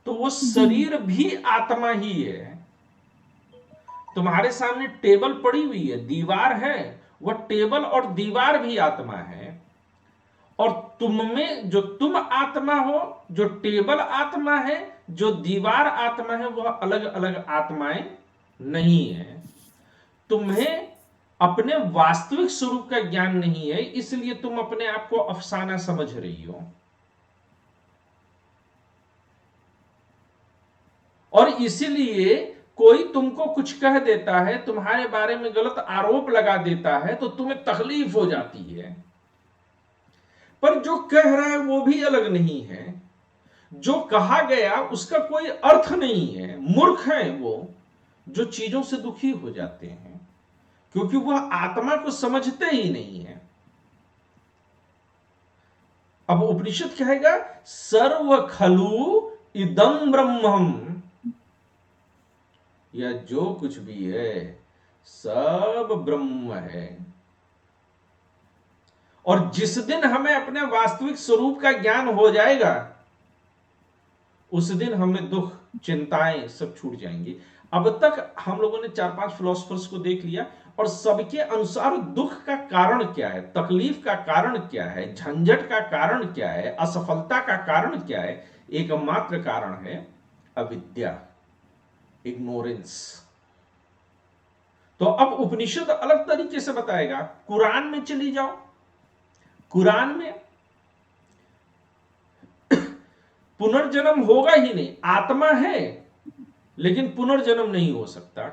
तो वो शरीर भी आत्मा ही है। तुम्हारे सामने टेबल पड़ी हुई है, दीवार है, वह टेबल और दीवार भी आत्मा है। और तुम में जो तुम आत्मा हो, जो टेबल आत्मा है, जो दीवार आत्मा है, वह अलग अलग आत्माएं नहीं है। तुम्हें अपने वास्तविक स्वरूप का ज्ञान नहीं है, इसलिए तुम अपने आप को अफसाना समझ रही हो। और इसीलिए कोई तुमको कुछ कह देता है, तुम्हारे बारे में गलत आरोप लगा देता है, तो तुम्हें तकलीफ हो जाती है। पर जो कह रहा है वो भी अलग नहीं है। जो कहा गया उसका कोई अर्थ नहीं है। मूर्ख है वो जो चीजों से दुखी हो जाते हैं, क्योंकि वह आत्मा को समझते ही नहीं है। अब उपनिषद कहेगा सर्व खलु इदं ब्रह्मम, या जो कुछ भी है सब ब्रह्म है। और जिस दिन हमें अपने वास्तविक स्वरूप का ज्ञान हो जाएगा, उस दिन हमें दुख, चिंताएं सब छूट जाएंगी। अब तक हम लोगों ने 4-5 फिलोसफर्स को देख लिया, और सबके अनुसार दुख का कारण क्या है, तकलीफ का कारण क्या है, झंझट का कारण क्या है, असफलता का कारण क्या है? एकमात्र कारण है अविद्या, इग्नोरेंस। तो अब उपनिषद अलग तरीके से बताएगा। कुरान में चली जाओ, कुरान में पुनर्जन्म होगा ही नहीं। आत्मा है लेकिन पुनर्जन्म नहीं हो सकता,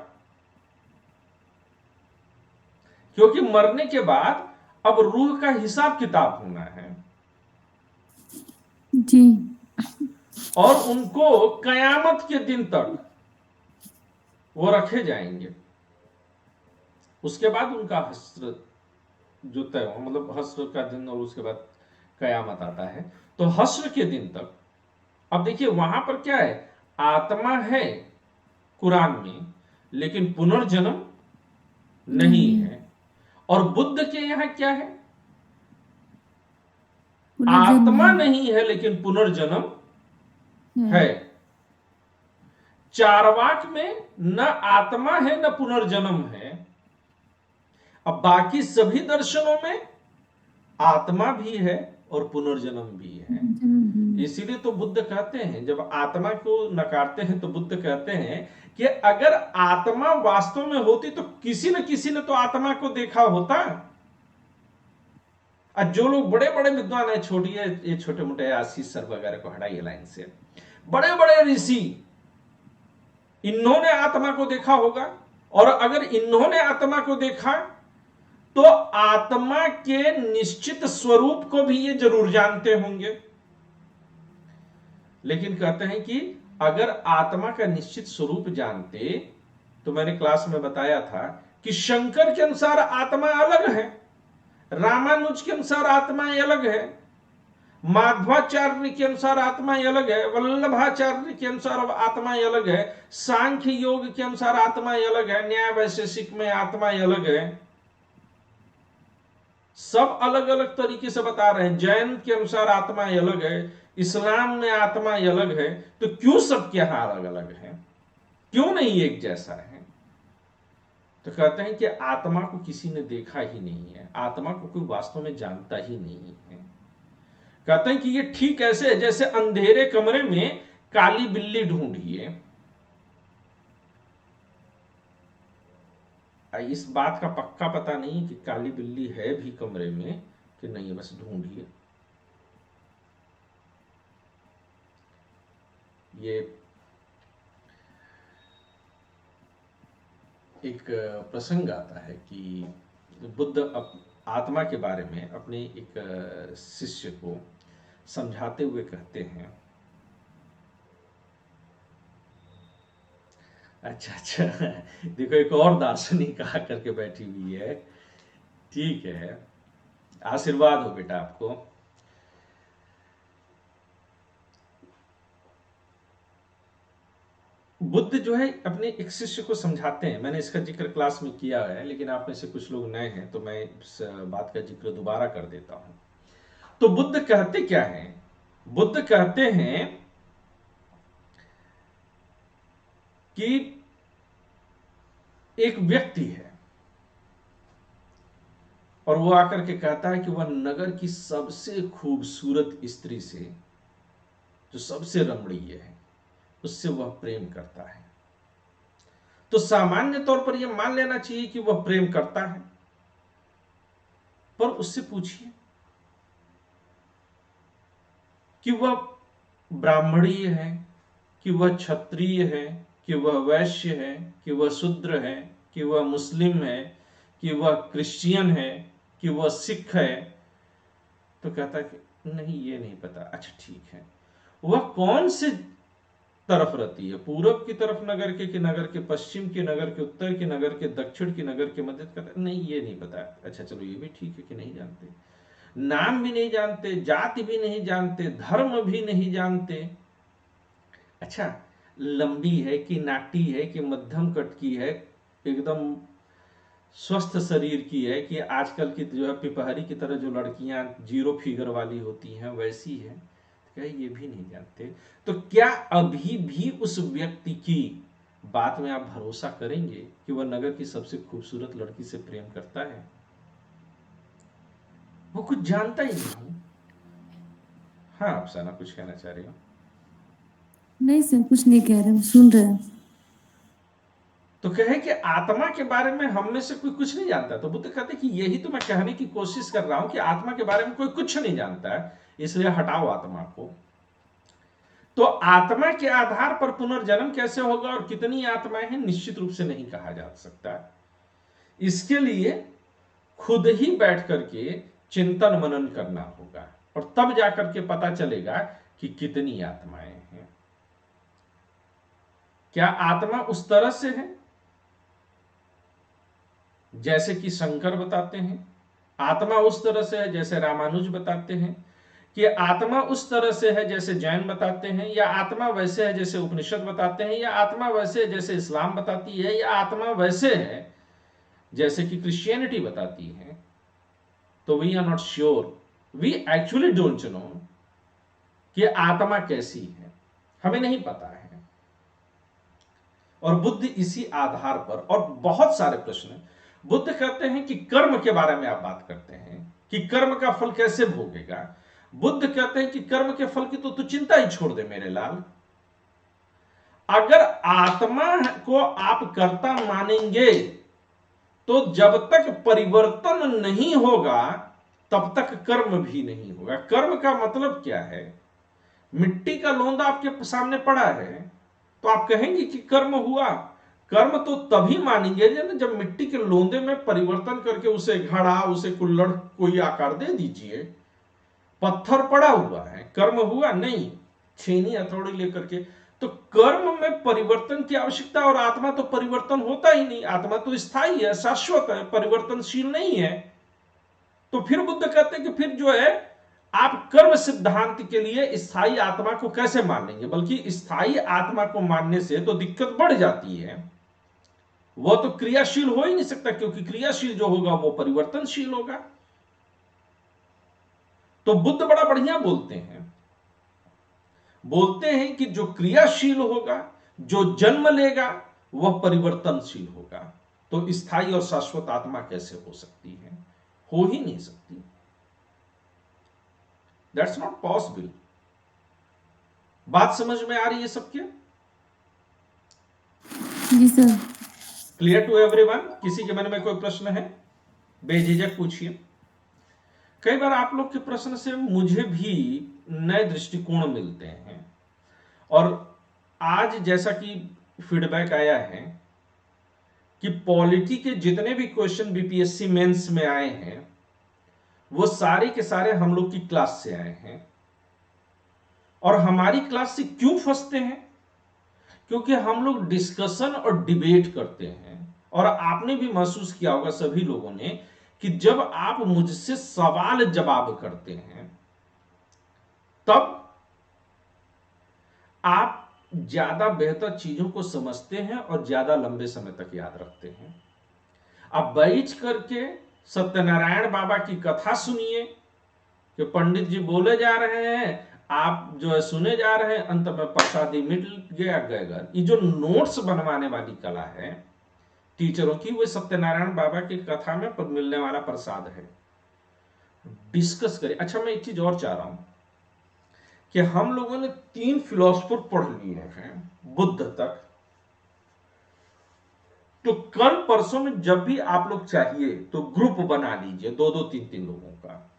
क्योंकि मरने के बाद अब रूह का हिसाब किताब होना है जी। और उनको कयामत के दिन तक वो रखे जाएंगे। उसके बाद उनका हश्र जो तय हो, मतलब हश्र का दिन, और उसके बाद कयामत आता है। तो हश्र के दिन तक, अब देखिए वहां पर क्या है, आत्मा है कुरान में, लेकिन पुनर्जन्म नहीं है। और बुद्ध के यहाँ क्या है? पुनर्जन्म आत्मा है। नहीं है लेकिन पुनर्जन्म है। है। चार्वाक में न आत्मा है न पुनर्जन्म है। अब बाकी सभी दर्शनों में आत्मा भी है और पुनर्जन्म भी है। इसीलिए तो बुद्ध कहते हैं, जब आत्मा को नकारते हैं तो बुद्ध कहते हैं कि अगर आत्मा वास्तव में होती तो किसी न किसी ने तो आत्मा को देखा होता। और जो लोग बड़े बड़े विद्वान है, छोड़िए ये छोटे मोटे आशीष सर वगैरह को हटाइए लाइन से, बड़े बड़े ऋषि, इन्होंने आत्मा को देखा होगा। और अगर इन्होंने आत्मा को देखा तो आत्मा के निश्चित स्वरूप को भी ये जरूर जानते होंगे। लेकिन कहते हैं कि अगर आत्मा का निश्चित स्वरूप जानते, तो मैंने क्लास में बताया था कि शंकर के अनुसार आत्मा अलग है, रामानुज के अनुसार आत्मा अलग है, माधवाचार्य के अनुसार आत्मा अलग है, वल्लभाचार्य के अनुसार आत्मा अलग है, सांख्य योग के अनुसार आत्मा अलग है, न्याय वैशेषिक में आत्मा अलग है। सब अलग अलग तरीके से बता रहे हैं। जैन के अनुसार आत्मा अलग है, इस्लाम में आत्मा अलग है। तो क्यों सबके यहां अलग अलग है? क्यों नहीं एक जैसा है? तो कहते हैं कि आत्मा को किसी ने देखा ही नहीं है, आत्मा को कोई वास्तव में जानता ही नहीं है। कहते हैं कि ये ठीक ऐसे है जैसे अंधेरे कमरे में काली बिल्ली ढूंढिए। इस बात का पक्का पता नहीं कि काली बिल्ली है भी कमरे में कि नहीं, बस ढूंढिए। ये एक प्रसंग आता है कि बुद्ध आत्मा के बारे में अपने एक शिष्य को समझाते हुए कहते हैं, अच्छा देखो एक और दार्शनिक आकर के बैठी हुई है। ठीक है, आशीर्वाद हो बेटा आपको। बुद्ध जो है अपने एक शिष्य को समझाते हैं। मैंने इसका जिक्र क्लास में किया है, लेकिन आप में से कुछ लोग नए हैं तो मैं इस बात का जिक्र दोबारा कर देता हूं। तो बुद्ध कहते क्या हैं? बुद्ध कहते हैं कि एक व्यक्ति है और वो आकर के कहता है कि वह नगर की सबसे खूबसूरत स्त्री से, जो सबसे रमणीय है, उससे वह प्रेम करता है। तो सामान्य तौर पर यह मान लेना चाहिए कि वह प्रेम करता है, पर उससे पूछिए कि वह ब्राह्मणीय है, कि वह क्षत्रिय है, कि वह वैश्य है, कि वह शूद्र है, कि वह मुस्लिम है, कि वह क्रिश्चियन है, कि वह सिख है। तो कहता कि नहीं, ये नहीं पता। अच्छा ठीक है, वह कौन से तरफ रहती है? पूरब की तरफ नगर के, कि नगर के पश्चिम के, नगर के उत्तर के, नगर के दक्षिण की, नगर के मध्य? कहता नहीं, ये नहीं पता। अच्छा चलो, ये भी ठीक है कि नहीं जानते, नाम भी नहीं जानते, जाति भी नहीं जानते, धर्म भी नहीं जानते। अच्छा, लंबी है कि नाटी है कि मध्यम कट की है, एकदम स्वस्थ शरीर की है, कि आजकल की जो है पिपहरी की तरह जो लड़कियां जीरो फिगर वाली होती हैं वैसी है? ये भी नहीं जानते। तो क्या अभी भी उस व्यक्ति की बात में आप भरोसा करेंगे कि वह नगर की सबसे खूबसूरत लड़की से प्रेम करता है? वो कुछ जानता ही नहीं। हाँ अफसाना, कुछ कहना चाह रहे हो? नहीं सर, कुछ नहीं कह रहे, सुन रहे हैं। तो कहे कि आत्मा के बारे में हम में से कोई कुछ नहीं जानता। तो बुद्ध कहते कि यही तो मैं कहने की कोशिश कर रहा हूं कि आत्मा के बारे में कोई कुछ नहीं जानता है, इसलिए हटाओ आत्मा को। तो आत्मा के आधार पर पुनर्जन्म कैसे होगा और कितनी आत्माएं हैं, निश्चित रूप से नहीं कहा जा सकता। इसके लिए खुद ही बैठ करके चिंतन मनन करना होगा और तब जाकर के पता चलेगा कि कितनी आत्माएं हैं। क्या आत्मा उस तरह से है जैसे कि शंकर बताते हैं? आत्मा उस तरह से है जैसे रामानुज बताते हैं? कि आत्मा उस तरह से है जैसे जैन बताते हैं? या आत्मा वैसे है जैसे उपनिषद बताते हैं? या आत्मा वैसे है जैसे इस्लाम बताती है? या आत्मा वैसे है जैसे कि क्रिश्चियनिटी बताती है, तो we are not sure, we actually don't know कि आत्मा कैसी है, हमें नहीं पता है। और बुद्ध इसी आधार पर, और बहुत सारे प्रश्न, बुद्ध कहते हैं कि कर्म के बारे में आप बात करते हैं कि कर्म का फल कैसे भोगेगा। बुद्ध कहते हैं कि कर्म के फल की तो तू चिंता ही छोड़ दे मेरे लाल। अगर आत्मा को आप कर्ता मानेंगे तो जब तक परिवर्तन नहीं होगा तब तक कर्म भी नहीं होगा। कर्म का मतलब क्या है? मिट्टी का लोंदा आपके सामने पड़ा है तो आप कहेंगे कि कर्म हुआ। कर्म तो तभी मानेंगे जब मिट्टी के लोंदे में परिवर्तन करके उसे घड़ा, उसे कुल्हड़, कोई आकार दे दीजिए। पत्थर पड़ा हुआ है, कर्म हुआ नहीं, छेनी हथौड़ी लेकर के। तो कर्म में परिवर्तन की आवश्यकता, और आत्मा तो परिवर्तन होता ही नहीं, आत्मा तो स्थायी है, शाश्वत है, परिवर्तनशील नहीं है। तो फिर बुद्ध कहते हैं कि फिर जो है आप कर्म सिद्धांत के लिए स्थायी आत्मा को कैसे मान लेंगे? बल्कि स्थायी आत्मा को मानने से तो दिक्कत बढ़ जाती है। वो तो क्रियाशील हो ही नहीं सकता, क्योंकि क्रियाशील जो होगा वो परिवर्तनशील होगा। तो बुद्ध बड़ा बढ़िया बोलते हैं कि जो क्रियाशील होगा, जो जन्म लेगा, वह परिवर्तनशील होगा। तो स्थायी और शाश्वत आत्मा कैसे हो सकती है? हो ही नहीं सकती। That's not possible. बात समझ में आ रही है सबके? जी सर। Clear to everyone? किसी के मन में कोई प्रश्न है बेझिझक पूछिए। कई बार आप लोग के प्रश्न से मुझे भी नए दृष्टिकोण मिलते हैं, और आज जैसा कि फीडबैक आया है कि पॉलिटी के जितने भी क्वेश्चन बीपीएससी मेंस में आए हैं वो सारे के सारे हम लोग की क्लास से आए हैं। और हमारी क्लास से क्यों फंसते हैं? क्योंकि हम लोग डिस्कशन और डिबेट करते हैं। और आपने भी महसूस किया होगा सभी लोगों ने कि जब आप मुझसे सवाल जवाब करते हैं तब आप ज्यादा बेहतर चीजों को समझते हैं और ज्यादा लंबे समय तक याद रखते हैं। अब बैठ करके सत्यनारायण बाबा की कथा सुनिए कि पंडित जी बोले जा रहे हैं, आप जो है सुने जा रहे हैं, अंत में प्रसादी मिट गया गए घर। ये जो नोट्स बनवाने वाली कला है टीचरों की, वो सत्यनारायण बाबा की कथा में मिलने वाला प्रसाद है। डिस्कस करें। अच्छा, मैं एक चीज और चाह रहा हूं कि हम लोगों ने 3 फिलोसफर पढ़ लिए हैं बुद्ध तक। तो कल परसों में जब भी आप लोग चाहिए तो ग्रुप बना लीजिए, 2-2, 3-3 लोगों का,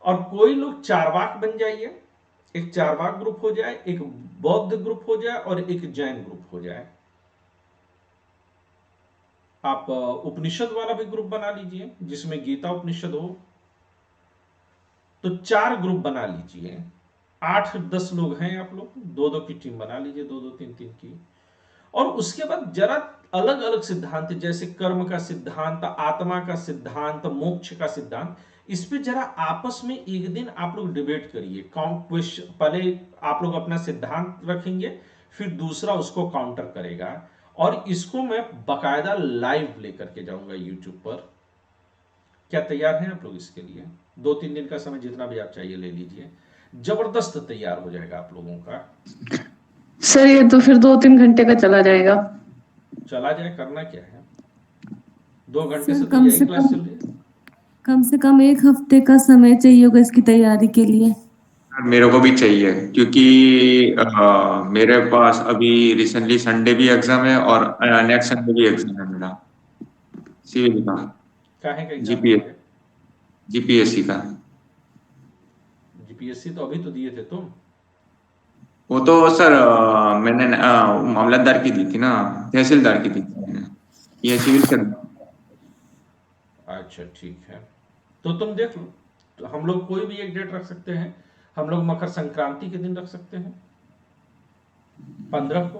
और कोई लोग चारवाक बन जाइए। एक चारवाक ग्रुप हो जाए, एक बौद्ध ग्रुप हो जाए और एक जैन ग्रुप हो जाए। आप उपनिषद वाला भी ग्रुप बना लीजिए जिसमें गीता उपनिषद हो। तो 4 ग्रुप बना लीजिए। 8-10 लोग हैं आप लोग, 2-2 की टीम बना लीजिए, 2-2, 3-3 की। और उसके बाद जरा अलग अलग सिद्धांत, जैसे कर्म का सिद्धांत, आत्मा का सिद्धांत, मोक्ष का सिद्धांत, इस पे जरा आपस में एक दिन आप लोग डिबेट करिए। क्वेश्चन पहले आप लोग अपना सिद्धांत रखेंगे, फिर दूसरा उसको काउंटर करेगा, और इसको मैं बकायदा लाइव लेकर के जाऊंगा यूट्यूब पर। क्या तैयार हैं आप लोग इसके लिए? 2-3 दिन का समय जितना भी आप चाहिए ले लीजिए। जबरदस्त तैयार हो जाएगा आप लोगों का। सर ये तो फिर 2-3 घंटे का चला जाएगा। चला जाए, करना क्या है? 2 घंटे सर से तो यही क्लास चल रही है। कम से कम 1 हफ्ते का समय चाहिए होगा इसकी तैयारी के लिए। मेरे को भी चाहिए, क्योंकि मेरे पास अभी रिसेंटली संडे भी एग्जाम है और नेक्स्ट संडे भी एग्जाम है मेरा, सिविल का, काहे का एग्जाम जीपीएस है? जीपीएससी का। जीपीएससी तो अभी तो दिए थे तुम। वो तो सर मैंने मामलतदार की दी थी ना, तहसीलदार की दी थी मैंने, ये सिविल कर। अच्छा ठीक है, तो तुम देख लो। तो हम लोग कोई भी एक डेट रख सकते हैं। हम लोग मकर संक्रांति के दिन रख सकते हैं, 15 को।